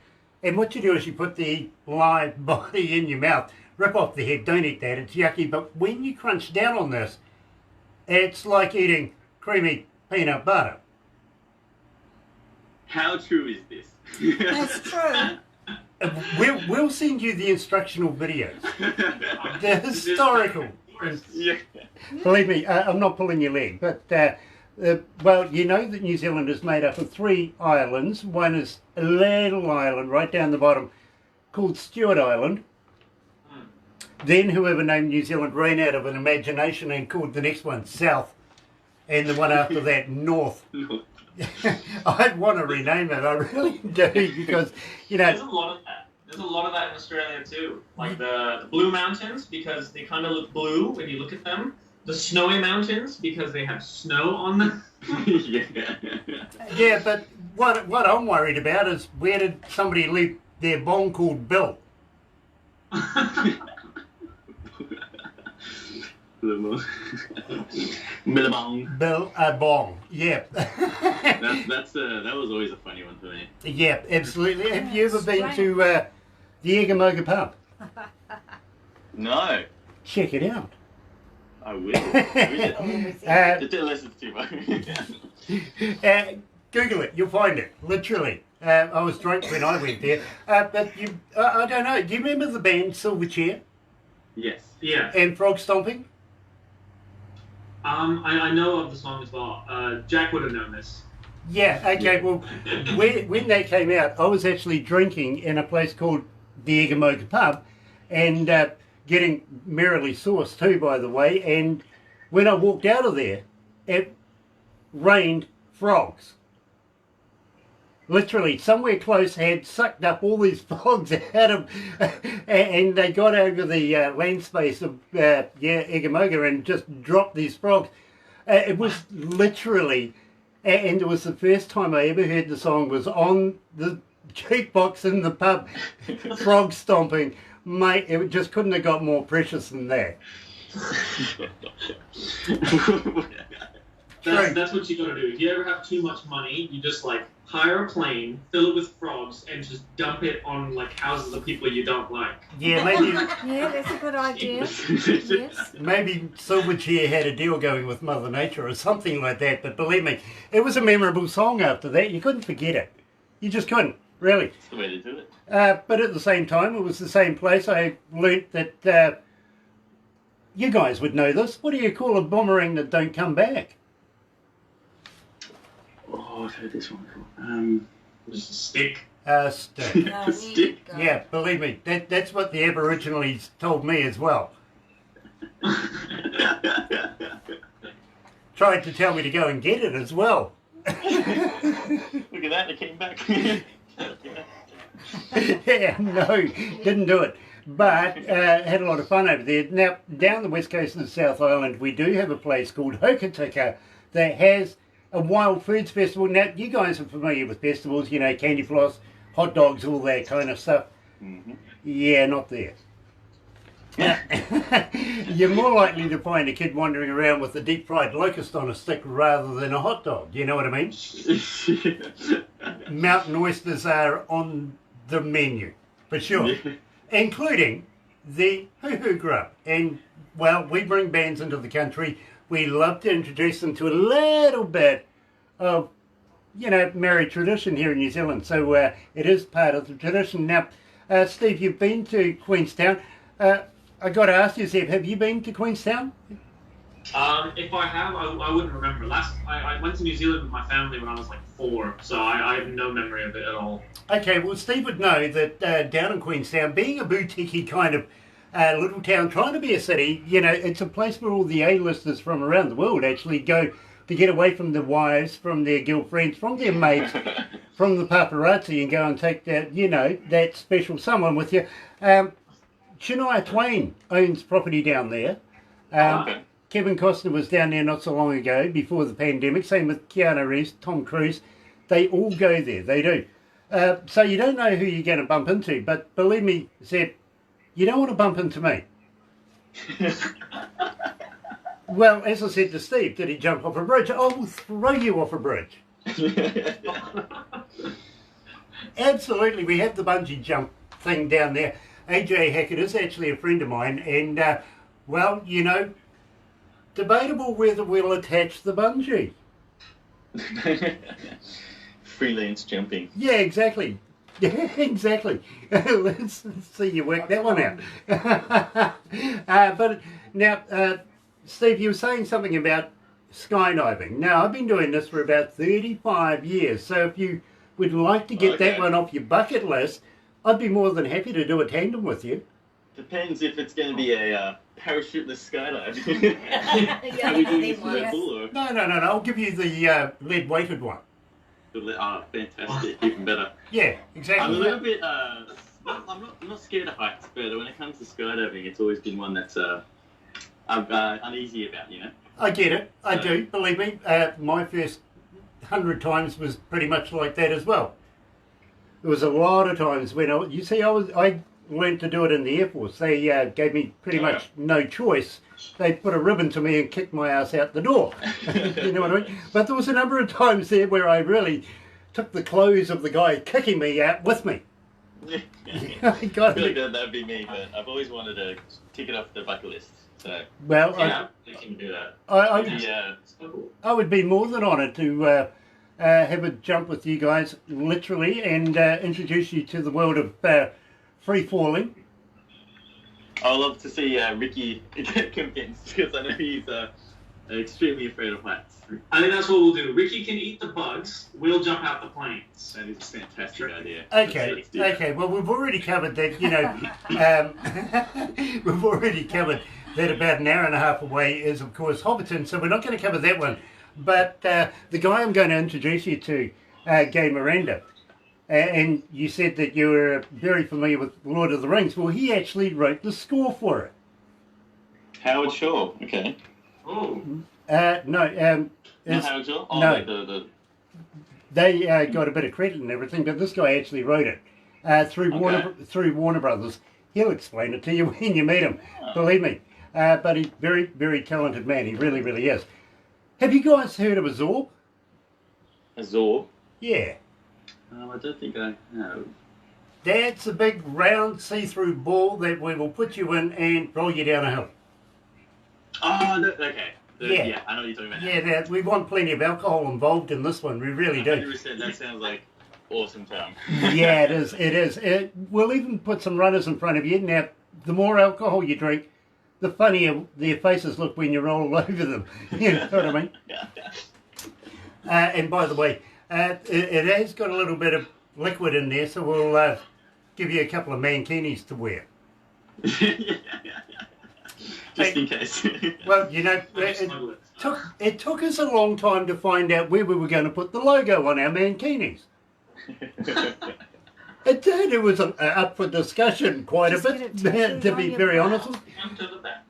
And what you do is you put the live body in your mouth, rip off the head, don't eat that, it's yucky, but when you crunch down on this, it's like eating creamy peanut butter. How true is this? That's true. We'll send you the instructional videos. The historical. Yeah. Believe me, I'm not pulling your leg, but well, you know that New Zealand is made up of 3 islands. One is a little island right down the bottom called Stewart Island. Then whoever named New Zealand ran out of an imagination and called the next one South, and the one after that North. I'd want to rename it, I really do, because, There's a lot of that. There's a lot of that in Australia too. Like the Blue Mountains, because they kind of look blue when you look at them. The Snowy Mountains, because they have snow on them. Yeah, but what I'm worried about is where did somebody leave their bong called Bill? Billabong. Bill Bong, yeah. That was always a funny one for me. Yeah, absolutely. Have you ever been to the Eggamoga pub? No, Check it out. I will. Unless it's too much. Google it, you'll find it, literally. I was drunk when I went there. But I don't know, do you remember the band Silverchair Yes. Yeah. and Frog Stomping? I know of the song as well. Jack would have known this. Yeah, okay, well, when they came out, I was actually drinking in a place called the Eggamoga Pub and getting merrily sauced too, by the way, and when I walked out of there, it rained frogs. Literally, somewhere close had sucked up all these frogs out of, and they got over the land space of Eggamoga and just dropped these frogs. It was literally, and it was the first time I ever heard the song was on the jukebox in the pub, Frog Stomping. Mate, it just couldn't have got more precious than that. That's what you gotta do. If you ever have too much money, you just hire a plane, fill it with frogs, and just dump it on houses of people you don't like. Yeah, maybe Yeah, that's a good idea. Yes. maybe Silverchair had a deal going with Mother Nature or something like that, but believe me, it was a memorable song after that. You couldn't forget it. You just couldn't, really. That's the way to do it. But at the same time, it was the same place. I learnt that you guys would know this. What do you call a boomerang that don't come back? Oh, I've heard this one before. Just a stick. Stick. No, there you Stick. go. Yeah, believe me, that's what the Aborigines told me as well. Tried to tell me to go and get it as well. Look at that, it came back. Yeah, no, didn't do it. But had a lot of fun over there. Now, down the west coast of the South Island, we do have a place called Hokitika that has a wild foods festival. Now, you guys are familiar with festivals, candy floss, hot dogs, all that kind of stuff. Mm-hmm. Yeah, not there. You're more likely to find a kid wandering around with a deep fried locust on a stick rather than a hot dog. You know what I mean? Mountain oysters are on the menu, for sure. Yeah. Including the hoo-hoo grub. And, well, we bring bands into the country. We love to introduce them to a little bit of, Maori tradition here in New Zealand. So it is part of the tradition. Now, Steve, you've been to Queenstown. I got to ask you, Steve, have you been to Queenstown? If I have, I wouldn't remember. I went to New Zealand with my family when I was 4, so I have no memory of it at all. Okay, well, Steve would know that down in Queenstown, being a boutique kind of little town trying to be a city. You know, it's a place where all the A-listers from around the world actually go to get away from their wives, from their girlfriends, from their mates, from the paparazzi, and go and take that, you know, that special someone with you. Shania Twain owns property down there. Okay. Kevin Costner was down there not so long ago, before the pandemic. Same with Keanu Reeves, Tom Cruise. They all go there. They do. So you don't know who you're going to bump into, but believe me, Zeb, you don't want to bump into me. Well, as I said to Steve, did he jump off a bridge? I will throw you off a bridge. Absolutely. We have the bungee jump thing down there. AJ Hackett is actually a friend of mine, and, well, you know, debatable whether we'll attach the bungee. Freelance jumping. Yeah, exactly. Yeah, exactly. Let's see you work that one out. But now, Steve, you were saying something about skydiving. Now, I've been doing this for about 35 years, so if you would like to get that one off your bucket list, I'd be more than happy to do a tandem with you. Depends if it's going to be a parachuteless skydive. Yeah, Are we doing they this want Red us. Bull or? No, I'll give you the lead-weighted one. Oh, fantastic! Even better. Yeah, I'm a exactly. little bit. I'm not scared of heights, but when it comes to skydiving, it's always been one that's I'm uneasy about. You know. I get it. I do. Believe me, my first 100 times was pretty much like that as well. There was a lot of times when I learned to do it in the Air Force. They gave me pretty much no choice. They put a ribbon to me and kicked my ass out the door. You know what I mean? But there was a number of times there where I really took the clothes of the guy kicking me out with me. I got I feel like it. that'd be me, but I've always wanted to tick it off the bucket list. So Well, Yeah, they can do that. I would be more than honoured to have a jump with you guys, literally, and introduce you to the world of free falling. I'd love to see Ricky convinced because I know he's extremely afraid of heights. I think that's what we'll do. Ricky can eat the bugs. We'll jump out the planes. That is a fantastic idea. Okay, okay. Well, we've already covered that. You know, we've already covered that. About an hour and a half away is, of course, Hobbiton. So we're not going to cover that one. But the guy I'm going to introduce you to, Gay Miranda. And you said that you were very familiar with Lord of the Rings. Well, he actually wrote the score for it. Howard Shaw. Okay. Oh. No, Not it's- Howard Shaw. Oh, no. They got a bit of credit and everything, but this guy actually wrote it through Warner Brothers. He'll explain it to you when you meet him. Believe me. But he's a very, very talented man. He really, really is. Have you guys heard of Azorb? Azor. Yeah. I don't think I have. That's a big round see-through ball that we will put you in and roll you down a hill. Oh, no, okay. Yeah. Yeah, I know what you're talking about. Yeah, we want plenty of alcohol involved in this one. We really do. 100%. That sounds like awesome time. Yeah, it is. It is. We'll even put some runners in front of you. Now, the more alcohol you drink, the funnier their faces look when you roll over them. You know what I mean? And by the way, it has got a little bit of liquid in there, so we'll give you a couple of mankinis to wear. Just in case. Well, you know, it took us a long time to find out where we were going to put the logo on our mankinis. It did. It was up for discussion quite Just a get it bit, tattooed to on be your very brow. honest.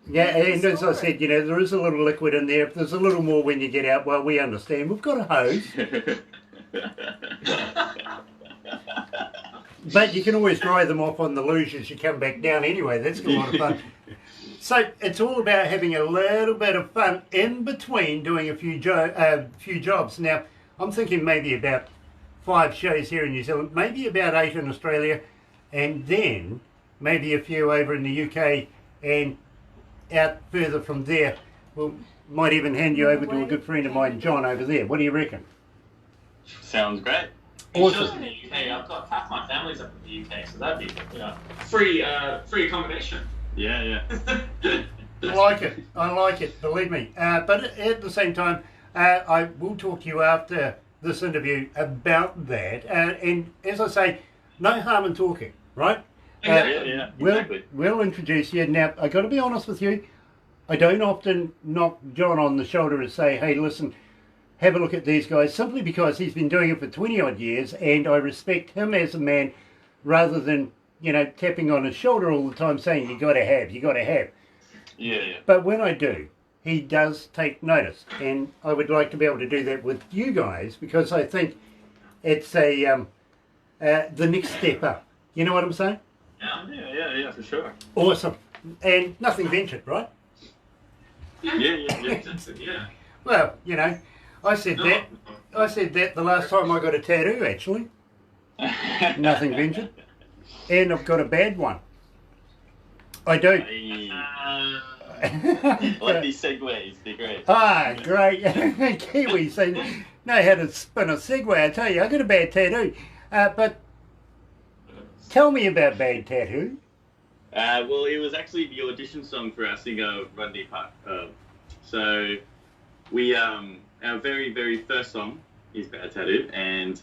Yeah, and as I said, you know, there is a little liquid in there. If there's a little more when you get out, well, we understand. We've got a hose. But you can always dry them off on the luge as you come back down anyway. That's a lot of fun. So it's all about having a little bit of fun in between doing a few jobs. Now, I'm thinking maybe about 5 shows here in New Zealand, maybe about 8 in Australia, and then maybe a few over in the UK, and out further from there, we might even hand you over to a good friend of mine, John, over there. What do you reckon? Sounds great. Shows in the UK. I've got half my family's up in the UK, so that'd be free accommodation. Yeah. I like it. I like it. Believe me. But at the same time, I will talk to you after this interview about that. And as I say, no harm in talking, right? Yeah, exactly. We'll introduce you. Now, I got to be honest with you, I don't often knock John on the shoulder and say, hey, listen, have a look at these guys, simply because he's been doing it for 20 odd years, and I respect him as a man rather than, you know, tapping on his shoulder all the time saying, you got to have. Yeah. But when I do, he does take notice, and I would like to be able to do that with you guys, because I think it's the next step up. You know what I'm saying? Yeah, for sure. Awesome. And nothing ventured, right? Yeah. Well, you know, I said that the last time I got a tattoo, actually. Nothing ventured. And I've got a bad one. I do. I like these segues, they're great. Ah, great. Kiwis, they know how to spin a segue, I tell you. I got a bad tattoo. But tell me about bad tattoo. Well, it was actually the audition song for our singer, Rodney Park. So we, our very, very first song is Bad Tattoo. And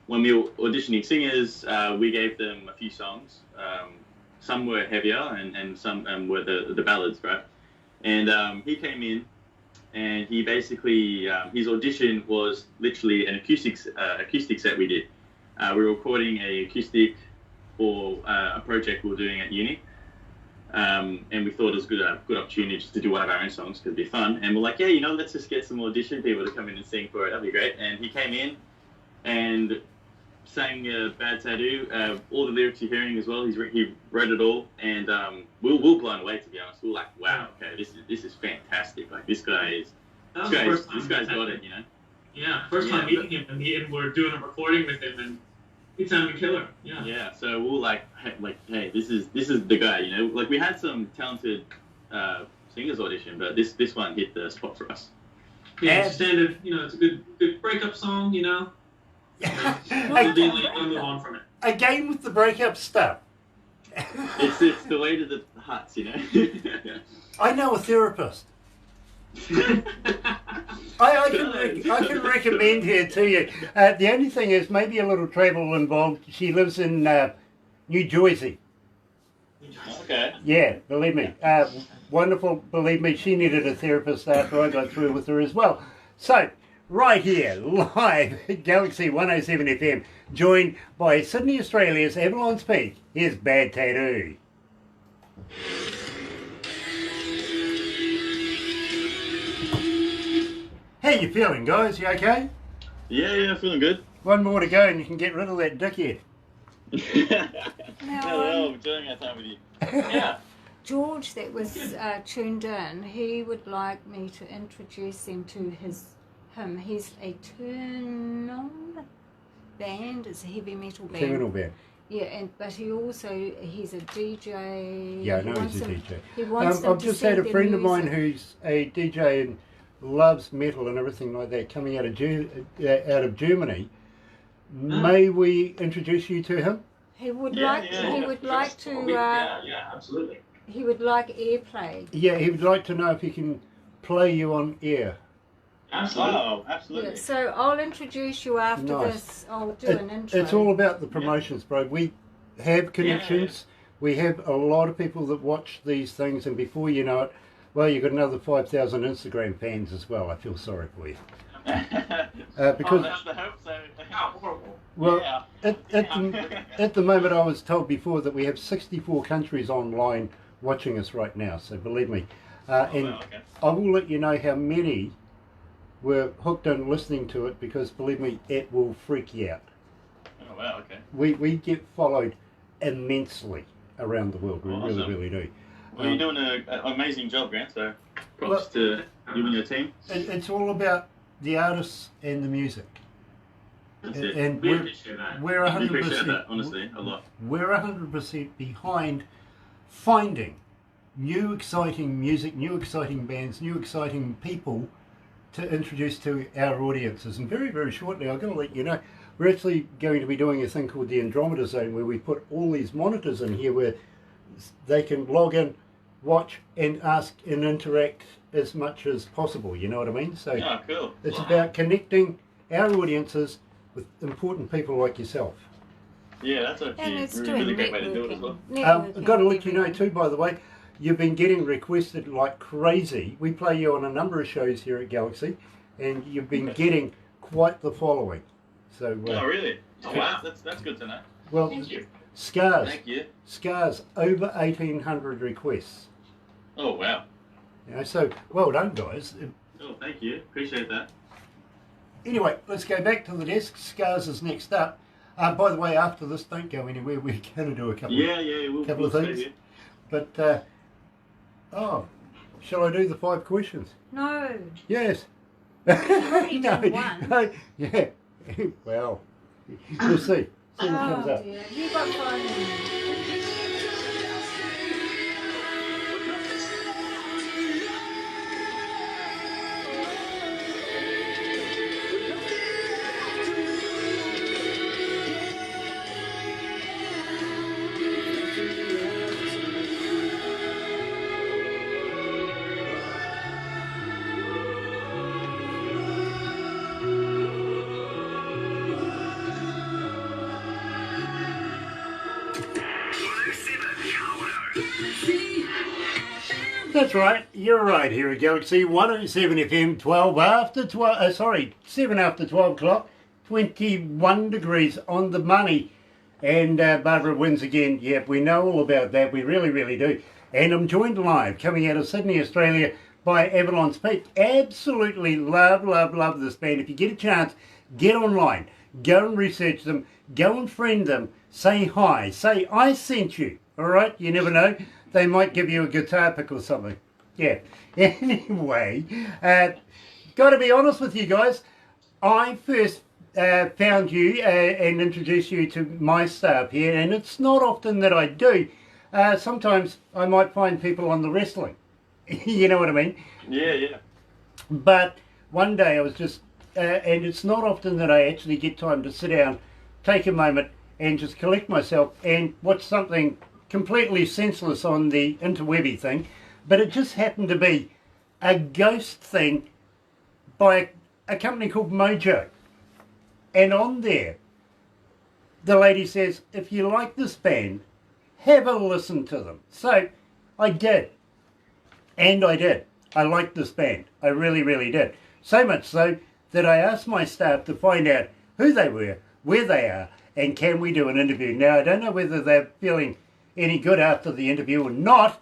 when we were auditioning singers, we gave them a few songs. Some were heavier and some were the ballads, right? And he came in and he basically, his audition was literally an acoustic set we did. We were recording a acoustic for a project we were doing at uni. And we thought it was a good opportunity just to do one of our own songs because it'd be fun. And we're like, yeah, you know, let's just get some audition people to come in and sing for it. That'd be great. And he came in and sang Bad Tattoo, all the lyrics you're hearing as well. He wrote it all, and we were blown away, to be honest. We were like, wow, okay, this is fantastic. Like this guy's got it, you know. Yeah, first time meeting him, and we're doing a recording with him, and he sounded killer. Yeah. Yeah. So we were like, hey, this is the guy, you know. Like we had some talented singers audition, but this one hit the spot for us. Yeah, it's standard. You know, it's a good breakup song. You know. We'll move on from it. Again with the breakup stuff. It's the way to the hearts, you know. I know a therapist. I can recommend her to you. The only thing is maybe a little travel involved. She lives in New Jersey. Okay. Yeah, believe me. Wonderful. Believe me, she needed a therapist after I got through with her as well. So, right here, live at Galaxy 107 FM, joined by Sydney, Australia's Avalons Peak. Here's Bad Tattoo. How you feeling, guys? You okay? Yeah, feeling good. One more to go and you can get rid of that dickhead. Hello, enjoying our time with you. Yeah. George, that was tuned in, he would like me to introduce him to him. He's a Turnal band. It's a heavy metal band. Criminal band. Yeah, but he's a DJ. Yeah, I know he's a DJ. He wants them I've to just sing had a their friend of mine music. who's a DJ and loves metal and everything like that, coming out of Germany. May we introduce you to him? He would like to. Yeah, absolutely. He would like airplay. Yeah, he would like to know if he can play you on air. Absolutely. Oh, absolutely. Yeah, so I'll introduce you after Nice. this. I'll do an intro. It's all about the promotions, bro. We have connections. We have a lot of people that watch these things, and before you know it, well, you've got another 5,000 Instagram fans as well. I feel sorry for you. Because that's the hope, so horrible. well, Yeah. at the moment, I was told before that we have 64 countries online watching us right now. So believe me, and wow, okay. I will let you know how many were hooked on listening to it, because believe me, it will freak you out. Oh wow, okay. We get followed immensely around the world. We Awesome. really do. Well, you're doing an amazing job, Grant, so props to you and your team. It's all about the artists and the music. That's it. And We appreciate that. we're I appreciate 100%. that, honestly, a lot. We're 100% behind finding new exciting music, new exciting bands, new exciting people to introduce to our audiences. And very, very shortly, I'm going to let you know, we're actually going to be doing a thing called the Andromeda Zone, where we put all these monitors in here where they can log in, watch and ask and interact as much as possible, you know what I mean? So Oh, cool. it's about connecting our audiences with important people like yourself. Yeah, that's And actually it's a doing really great way to do it as well. networking. I've got to with let you know everyone. too, by the way, you've been getting requested like crazy. We play you on a number of shows here at Galaxy, and you've been getting quite the following. So, Oh, really? Oh, wow, that's good to know. well, Thank you. Scars, Thank you. Scars, over 1,800 requests. Oh, wow. You know, so well done, guys. Oh, thank you. Appreciate that. Anyway, let's go back to the desk. Scars is next up. By the way, after this, don't go anywhere. We're going to do a couple. Yeah, couple we'll of stay things. here. But shall I do the 5 questions? No. Yes. already done one. no, yeah. Well, we'll see. See what comes Oh up. dear. You got 5 minutes. That's right. You're right here at Galaxy 107 FM, 12 after 12. 7 after 12 o'clock. 21 degrees on the money. And Barbara wins again. Yep, we know all about that. We really, really do. And I'm joined live, coming out of Sydney, Australia, by Avalons Peak. Absolutely love, love, love this band. If you get a chance, get online. Go and research them. Go and friend them. Say hi. Say, I sent you. All right? You never know. They might give you a guitar pick or something. Yeah. Anyway, got to be honest with you guys. I first found you and introduced you to my staff here, and it's not often that I do. Sometimes I might find people on the wrestling. You know what I mean? Yeah, yeah. But one day I was just, and it's not often that I actually get time to sit down, take a moment, and just collect myself and watch something completely senseless on the interwebby thing, but it just happened to be a ghost thing by a company called Mojo. And on there, the lady says, if you like this band, have a listen to them. So I did. And I did. I liked this band. I really, really did. So much so that I asked my staff to find out who they were, where they are, and can we do an interview. Now, I don't know whether they're feeling any good after the interview or not,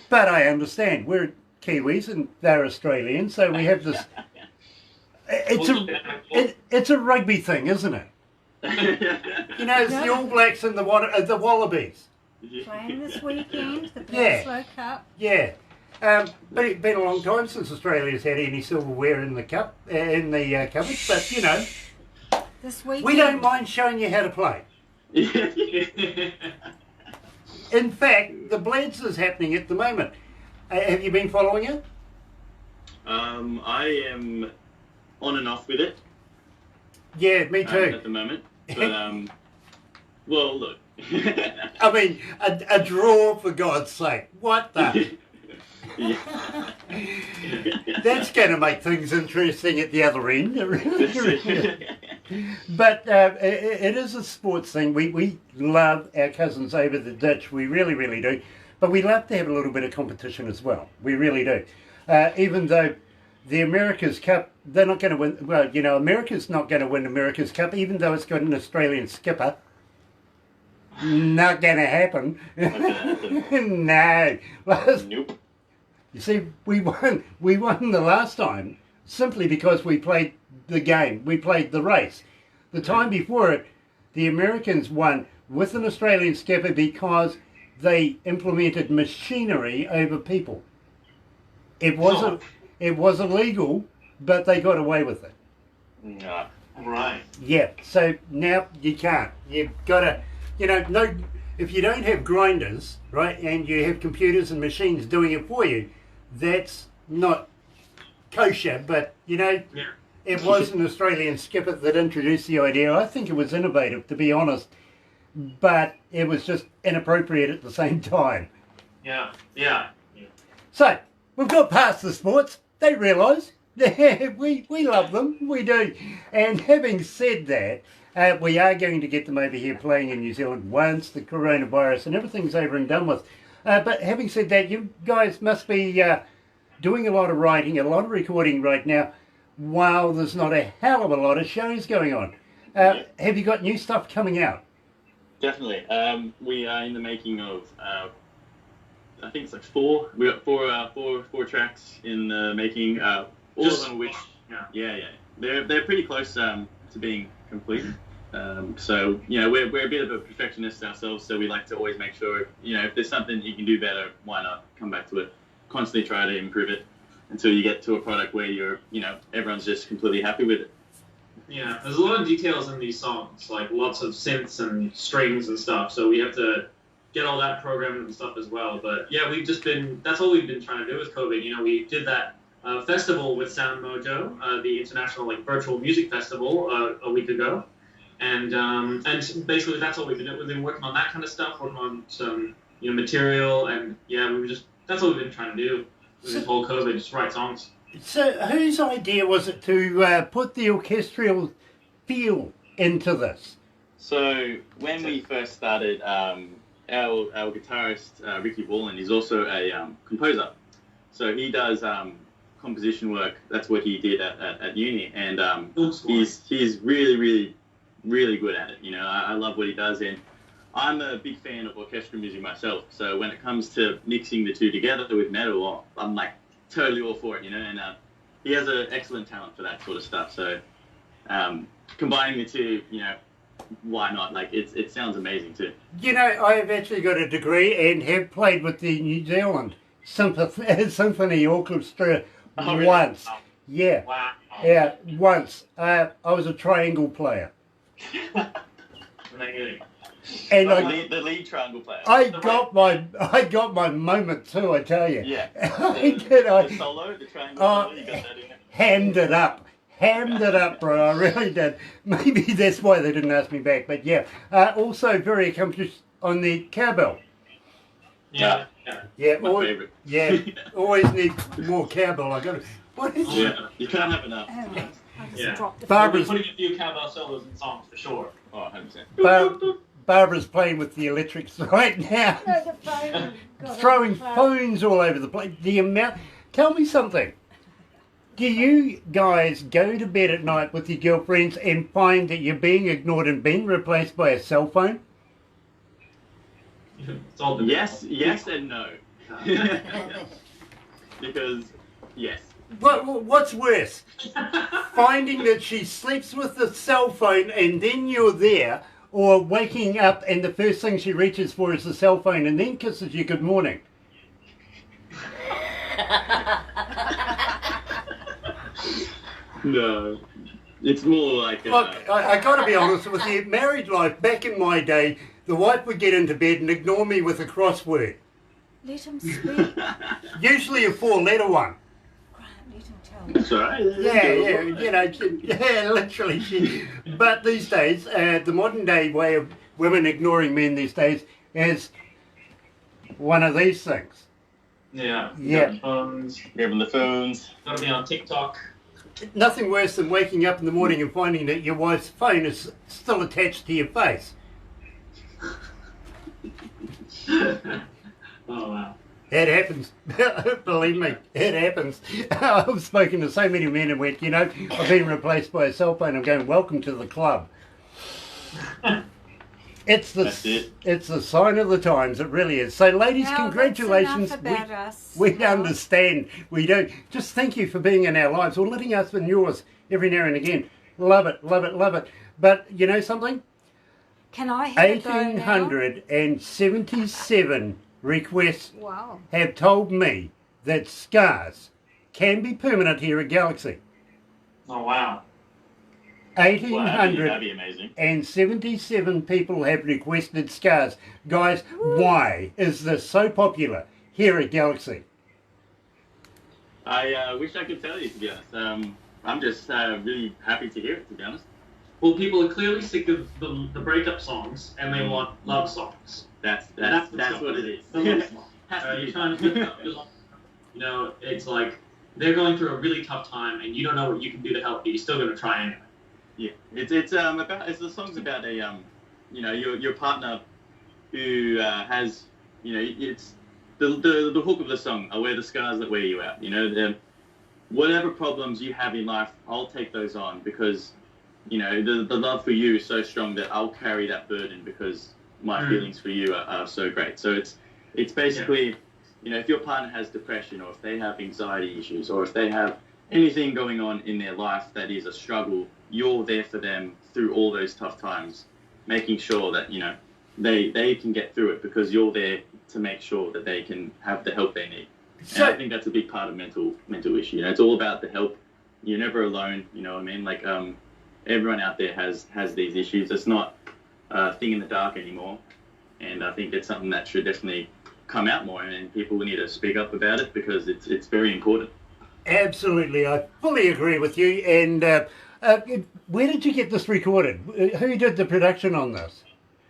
but I understand. We're Kiwis and they're Australians, so we have this. It's a rugby thing, isn't it? You know, it's the All Blacks and the Wallabies. Playing this weekend, the Yeah. Bledisloe Cup. Yeah. But it's been a long time since Australia's had any silverware in the cup, in the cupboard. But you know, This weekend. we don't mind showing you how to play. In fact, the Bleds is happening at the moment. Have you been following it? I am on and off with it Yeah, me too. at the moment. But, well, look. I mean, a draw for God's sake. What the? That's going to make things interesting at the other end. But it is a sports thing. We love our cousins over the ditch. We really, really do. But we love to have a little bit of competition as well. We really do. Even though the America's Cup, they're not going to win. Well, you know, America's not going to win America's Cup, even though it's got an Australian skipper. Not going to happen. No. Nope. You see, we won the last time simply because we played the game. We played the race. The time before it, the Americans won with an Australian skipper because they implemented machinery over people. It was illegal, but they got away with it. No. Right. Yeah. So now you can't. You've got to, you know, no. If you don't have grinders, right, and you have computers and machines doing it for you, that's not kosher. But you know, Yeah. it was an Australian skipper that introduced the idea. I think it was innovative, to be honest, but it was just inappropriate at the same time. Yeah. Yeah. So we've got past the sports. They realise we love them. We do. And having said that, We are going to get them over here playing in New Zealand once the coronavirus and everything's over and done with. But having said that, you guys must be doing a lot of writing, a lot of recording right now, while there's not a hell of a lot of shows going on. Have you got new stuff coming out? Definitely. We are in the making of, I think it's like four. We got four tracks in the making. All of them, which they're pretty close to being complete. So we're a bit of a perfectionist ourselves, so we like to always make sure if there's something you can do better, why not come back to it? Constantly try to improve it until you get to a product where everyone's just completely happy with it. Yeah, there's a lot of details in these songs, like lots of synths and strings and stuff, so we have to get all that programmed and stuff as well. But yeah, that's all we've been trying to do with COVID. We did that festival with Sound Mojo, the international virtual music festival a week ago. And basically that's all we've been doing. We've been working on that kind of stuff, working on some material, and that's all we've been trying to do with this whole COVID, just write songs. So whose idea was it to put the orchestral feel into this? So when we first started, our guitarist Ricky Wallen is also a composer. So he does composition work. That's what he did at uni, and he's really, really, really good at it. I love what he does, and I'm a big fan of orchestral music myself. So when it comes to mixing the two together with metal, I'm totally all for it, and he has an excellent talent for that sort of stuff. So combining the two, why not? It sounds amazing too. I've actually got a degree and have played with the New Zealand Symphony Orchestra once. Wow. Yeah. Wow. Yeah, once. I was a triangle player. And the lead triangle player. I got my moment too, I tell you. Yeah. The solo, the triangle solo, you got that in it. Hammed it up, bro. I really did. Maybe that's why they didn't ask me back. But yeah, also very accomplished on the cowbell. Yeah. Yeah. My favorite. Yeah. Always need more cowbell. What is it? Yeah. You can't have enough. Barbara's putting a few cowbell solos in songs for sure. Oh, 100%. Barbara's playing with the electrics right now. No, the phone. Throwing phones all over the place. Tell me something. Do you guys go to bed at night with your girlfriends and find that you're being ignored and being replaced by a cell phone? It's all yes and no. Because, yes. What's worse? Finding that she sleeps with the cell phone and then you're there, or waking up and the first thing she reaches for is the cell phone and then kisses you good morning? No. It's more like... Look, I got to be honest with you. Married life, back in my day, the wife would get into bed and ignore me with a crossword. Let him speak. Usually a four-letter one. Let him tell. That's all right. Yeah, literally. But these days, the modern day way of women ignoring men these days is one of these things. Yeah. Yeah. Grabbing the phones. Gotta be on TikTok. Nothing worse than waking up in the morning and finding that your wife's phone is still attached to your face. Oh, wow. It happens. Believe me, it happens. I've spoken to so many men and went, I've been replaced by a cell phone. I'm going, welcome to the club. It's the sign of the times. It really is. So, ladies, Now, congratulations. that's enough about us. We Now. understand. We don't. Just thank you for being in our lives or letting us in yours every now and again. Love it, love it, love it. But you know something? Can I have a go now? 1,877 requests Wow. have told me that scars can be permanent here at Galaxy. Oh, wow. That'd be amazing. 1,877 people have requested scars. Guys, why is this so popular here at Galaxy? I wish I could tell you, to be honest. I'm just really happy to hear it, to be honest. Well, people are clearly sick of the breakup songs, and they want love songs. That's what it is. The love song. You're trying to pick up your love. It's like they're going through a really tough time, and you don't know what you can do to help, but you're still going to try anyway. Yeah, it's the song's about a your partner who has it's the hook of the song. I wear the scars that wear you out. Whatever problems you have in life, I'll take those on because the love for you is so strong that I'll carry that burden because my feelings for you are so great. So it's basically if your partner has depression or if they have anxiety issues or if they have anything going on in their life that is a struggle, you're there for them through all those tough times, making sure that they can get through it because you're there to make sure that they can have the help they need. And I think that's a big part of mental issue. It's all about the help. You're never alone. You know what I mean? Like everyone out there has these issues. It's not a thing in the dark anymore. And I think it's something that should definitely come out more, and people need to speak up about it because it's very important. Absolutely, I fully agree with you. And where did you get this recorded? Who did the production on this?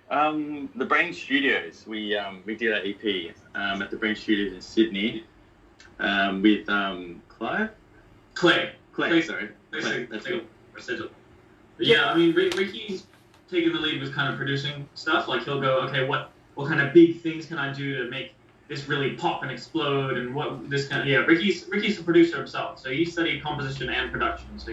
The Brain Studios. We did our EP at the Brain Studios in Sydney with Clay. Sorry. Clay, that's it. Yeah, I mean, Ricky's taking the lead with kind of producing stuff. Like he'll go, okay, what kind of big things can I do to make this really pop and explode, and what this kind of Ricky's the producer himself, so he studied composition and production, so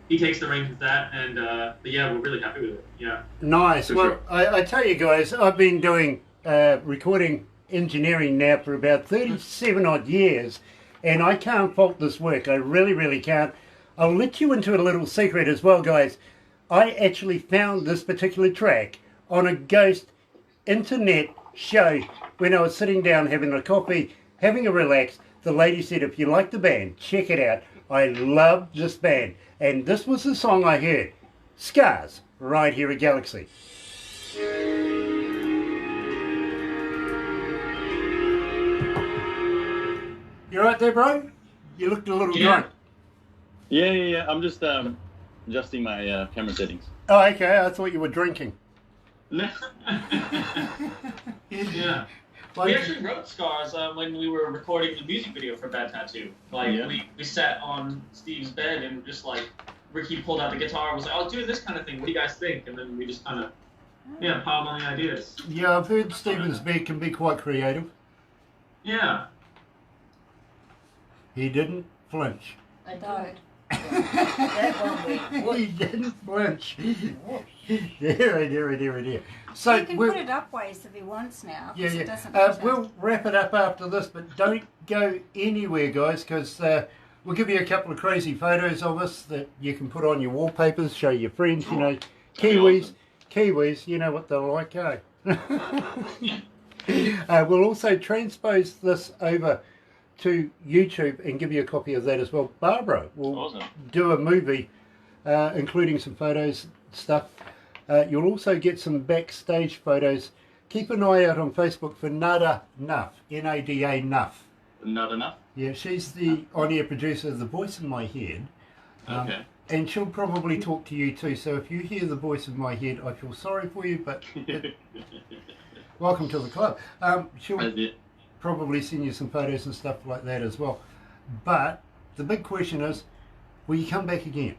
he takes the reins with that, and but yeah, we're really happy with it. Yeah. Nice. Well, sure. I tell you guys, I've been doing recording engineering now for about 37 odd years, and I can't fault this work. I really, really can't. I'll let you into a little secret as well, guys. I actually found this particular track on a ghost internet show when I was sitting down having a coffee, having a relax. The lady said, if you like the band, check it out. I love this band. And this was the song I heard. Scars, right here at Galaxy. You right there, bro? You looked a little drunk. Yeah. I'm just adjusting my camera settings. Oh, okay. I thought you were drinking. No. Yeah. We actually wrote Scars when we were recording the music video for Bad Tattoo. We sat on Steve's bed and just Ricky pulled out the guitar and was like, I was doing this kind of thing, what do you guys think? And then we just kind of piled on the ideas. Yeah, I've heard Steven's bed can be quite creative. Yeah. He didn't flinch. I don't. That one went. He didn't flinch. Dear. So he can put it up ways if he wants now. Yeah. It doesn't we'll wrap it up after this, but don't go anywhere, guys, because we'll give you a couple of crazy photos of us that you can put on your wallpapers, show your friends. Kiwis, you know what they're like, eh? We'll also transpose this over to YouTube and give you a copy of that as well. Barbara will do a movie including some photos stuff. You'll also get some backstage photos. Keep an eye out on Facebook for Nada Nuff, N-A-D-A Nuff. Not enough? Yeah, she's the on-air producer of The Voice in My Head. Okay. And she'll probably talk to you too, so if you hear the voice in my head, I feel sorry for you, but welcome to the club. She'll probably send you some photos and stuff like that as well. But the big question is, will you come back again?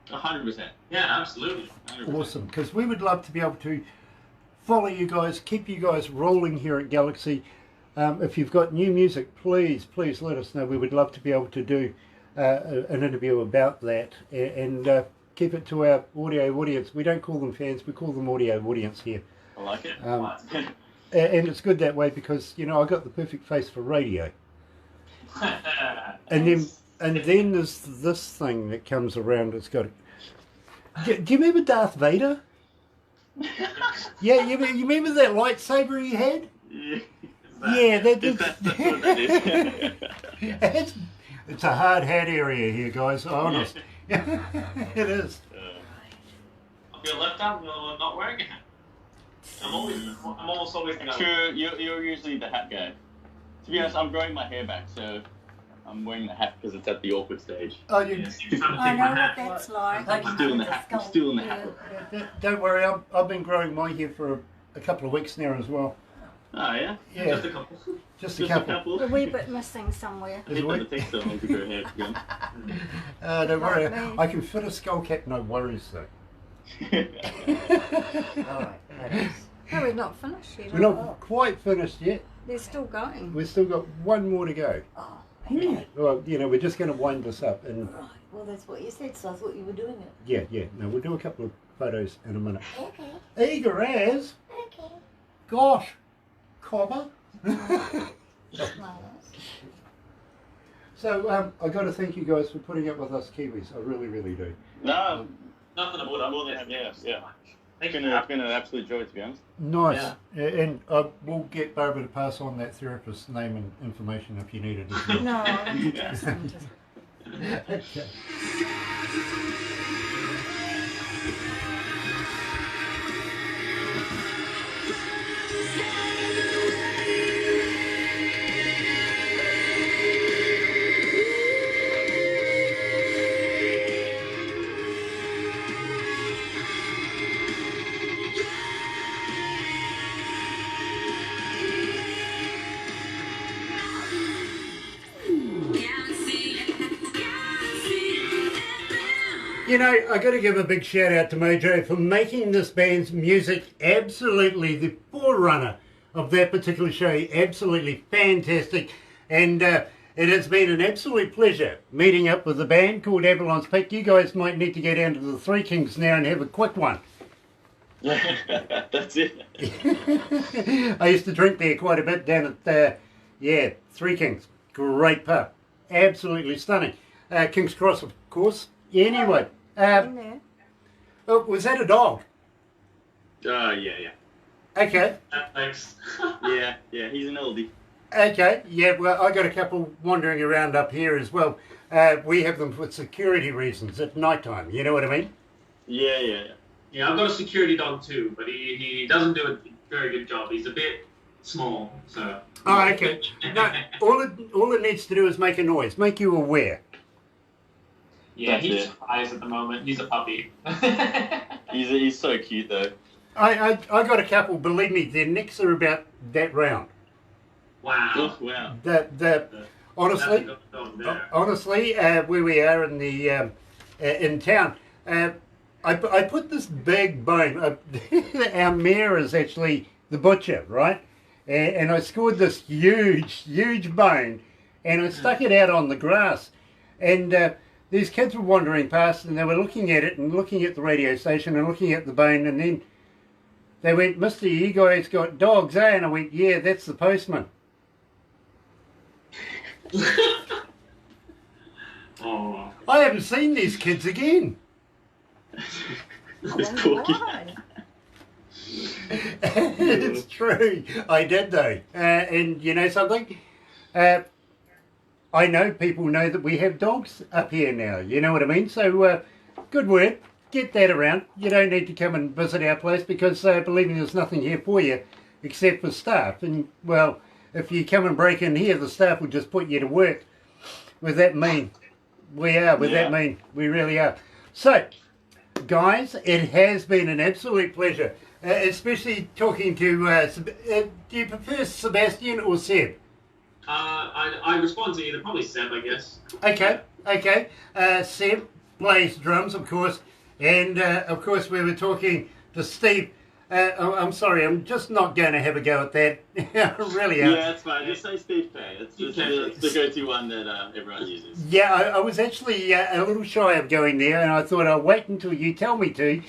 100%. Yeah, absolutely. 100%. Awesome, because we would love to be able to follow you guys, keep you guys rolling here at Galaxy. If you've got new music, please let us know. We would love to be able to do an interview about that and keep it to our audio audience. We don't call them fans, we call them audio audience here. I like it. And it's good that way because, I got the perfect face for radio. And then there's this thing that comes around. It's got. Do you remember Darth Vader? Yeah, you remember that lightsaber he had? Yeah, that's what that is. It's a hard hat area here, guys. Honest, it is. I feel left out not wearing a hat. I'm almost always. True, you're usually the hat guy. To be honest, I'm growing my hair back, so I'm wearing the hat because it's at the awkward stage. Oh, I know what that's like. I'm still in the hat. I'm still in the hat. Don't worry, I've been growing my hair for a couple of weeks now as well. Oh, yeah? Yeah, Just a couple. just a Just couple. A wee bit missing somewhere. I think when the text on to go ahead again. Don't worry, Not me. I can fit a skull cap, no worries though. Alright, No, we're not finished yet. We're not quite finished yet. They're still going. We've still got one more to go. Oh, okay. Well, you know, we're just going to wind this up, and Right. Well, that's what you said, so I thought you were doing it. yeah. No, we'll do a couple of photos in a minute. Okay. Eager as, Okay. gosh, copper. So I got to thank you guys for putting up with us Kiwis. I really, really do. No, Nothing more about than it. happy, yeah. Thank It's you. been an absolute joy, to be honest. Nice. And we'll get Barbara to pass on that therapist's name and information if you need it as well. No, that's just Okay. You know, I got to give a big shout out to Mojo for making this band's music absolutely the forerunner of that particular show. Absolutely fantastic. And it has been an absolute pleasure meeting up with a band called Avalons Peak. You guys might need to go down to the Three Kings now and have a quick one. That's it. I used to drink there quite a bit down at, Three Kings. Great pub. Absolutely stunning. King's Cross, of course. Anyway. in there. Oh, was that a dog? Yeah. Okay. Thanks. Yeah, he's an oldie. Okay. Yeah, well, I got a couple wandering around up here as well. We have them for security reasons at night time. You know what I mean? Yeah. Yeah, I've got a security dog too, but he doesn't do a very good job. He's a bit small, so. Oh, okay. No, all it needs to do is make a noise, make you aware. Yeah, That's he it. just cries at the moment. He's a puppy. He's so cute though. I got a couple, believe me, their necks are about that round. Wow. Oh, wow. Honestly, That's a good dog there. honestly, where we are in the in town, I put this big bone. Our mayor is actually the butcher, right? And I scored this huge bone, and I stuck it out on the grass. And these kids were wandering past, and they were looking at it and looking at the radio station and looking at the bone, and then they went, "Mister, you guys got dogs, eh?" And I went, "Yeah, that's the postman." Oh. I haven't seen these kids again. It's corky. Why? It's true. I did though. And you know something? I know people know that we have dogs up here now. You know what I mean? So good word. Get that around. You don't need to come and visit our place because believe me, there's nothing here for you except for staff. And well, if you come and break in here, the staff will just put you to work. With that mean, we are. With that mean, we really are. So, guys, it has been an absolute pleasure. Especially talking to, do you prefer Sebastian or Seb? I respond to either, probably Seb, I guess. Okay. Seb plays drums, of course, and of course we were talking to Steve. I'm sorry, I'm just not going to have a go at that. I really am. Yeah, it's fine. Just say Steve K. It's the go-to one that everyone uses. Yeah, I was actually a little shy of going there, and I thought I'll wait until you tell me to.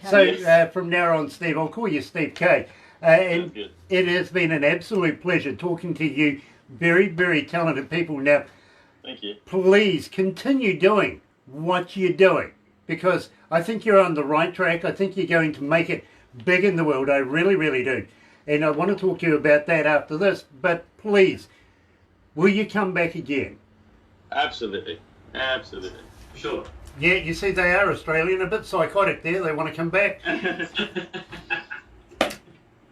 So from now on, Steve, I'll call you Steve K. And good. it has been an absolute pleasure talking to you. Very, very talented people. Now, Thank you. please continue doing what you're doing, because I think you're on the right track. I think you're going to make it big in the world. I really, really do. And I want to talk to you about that after this. But please, will you come back again? Absolutely. Sure. Yeah, you see, they are Australian, a bit psychotic there. They want to come back.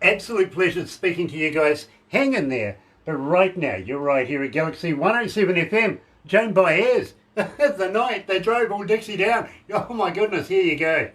Absolute pleasure speaking to you guys. Hang in there. But right now, you're right here at Galaxy 107 FM. Joan Baez. The night they drove all Dixie down. Oh my goodness, here you go.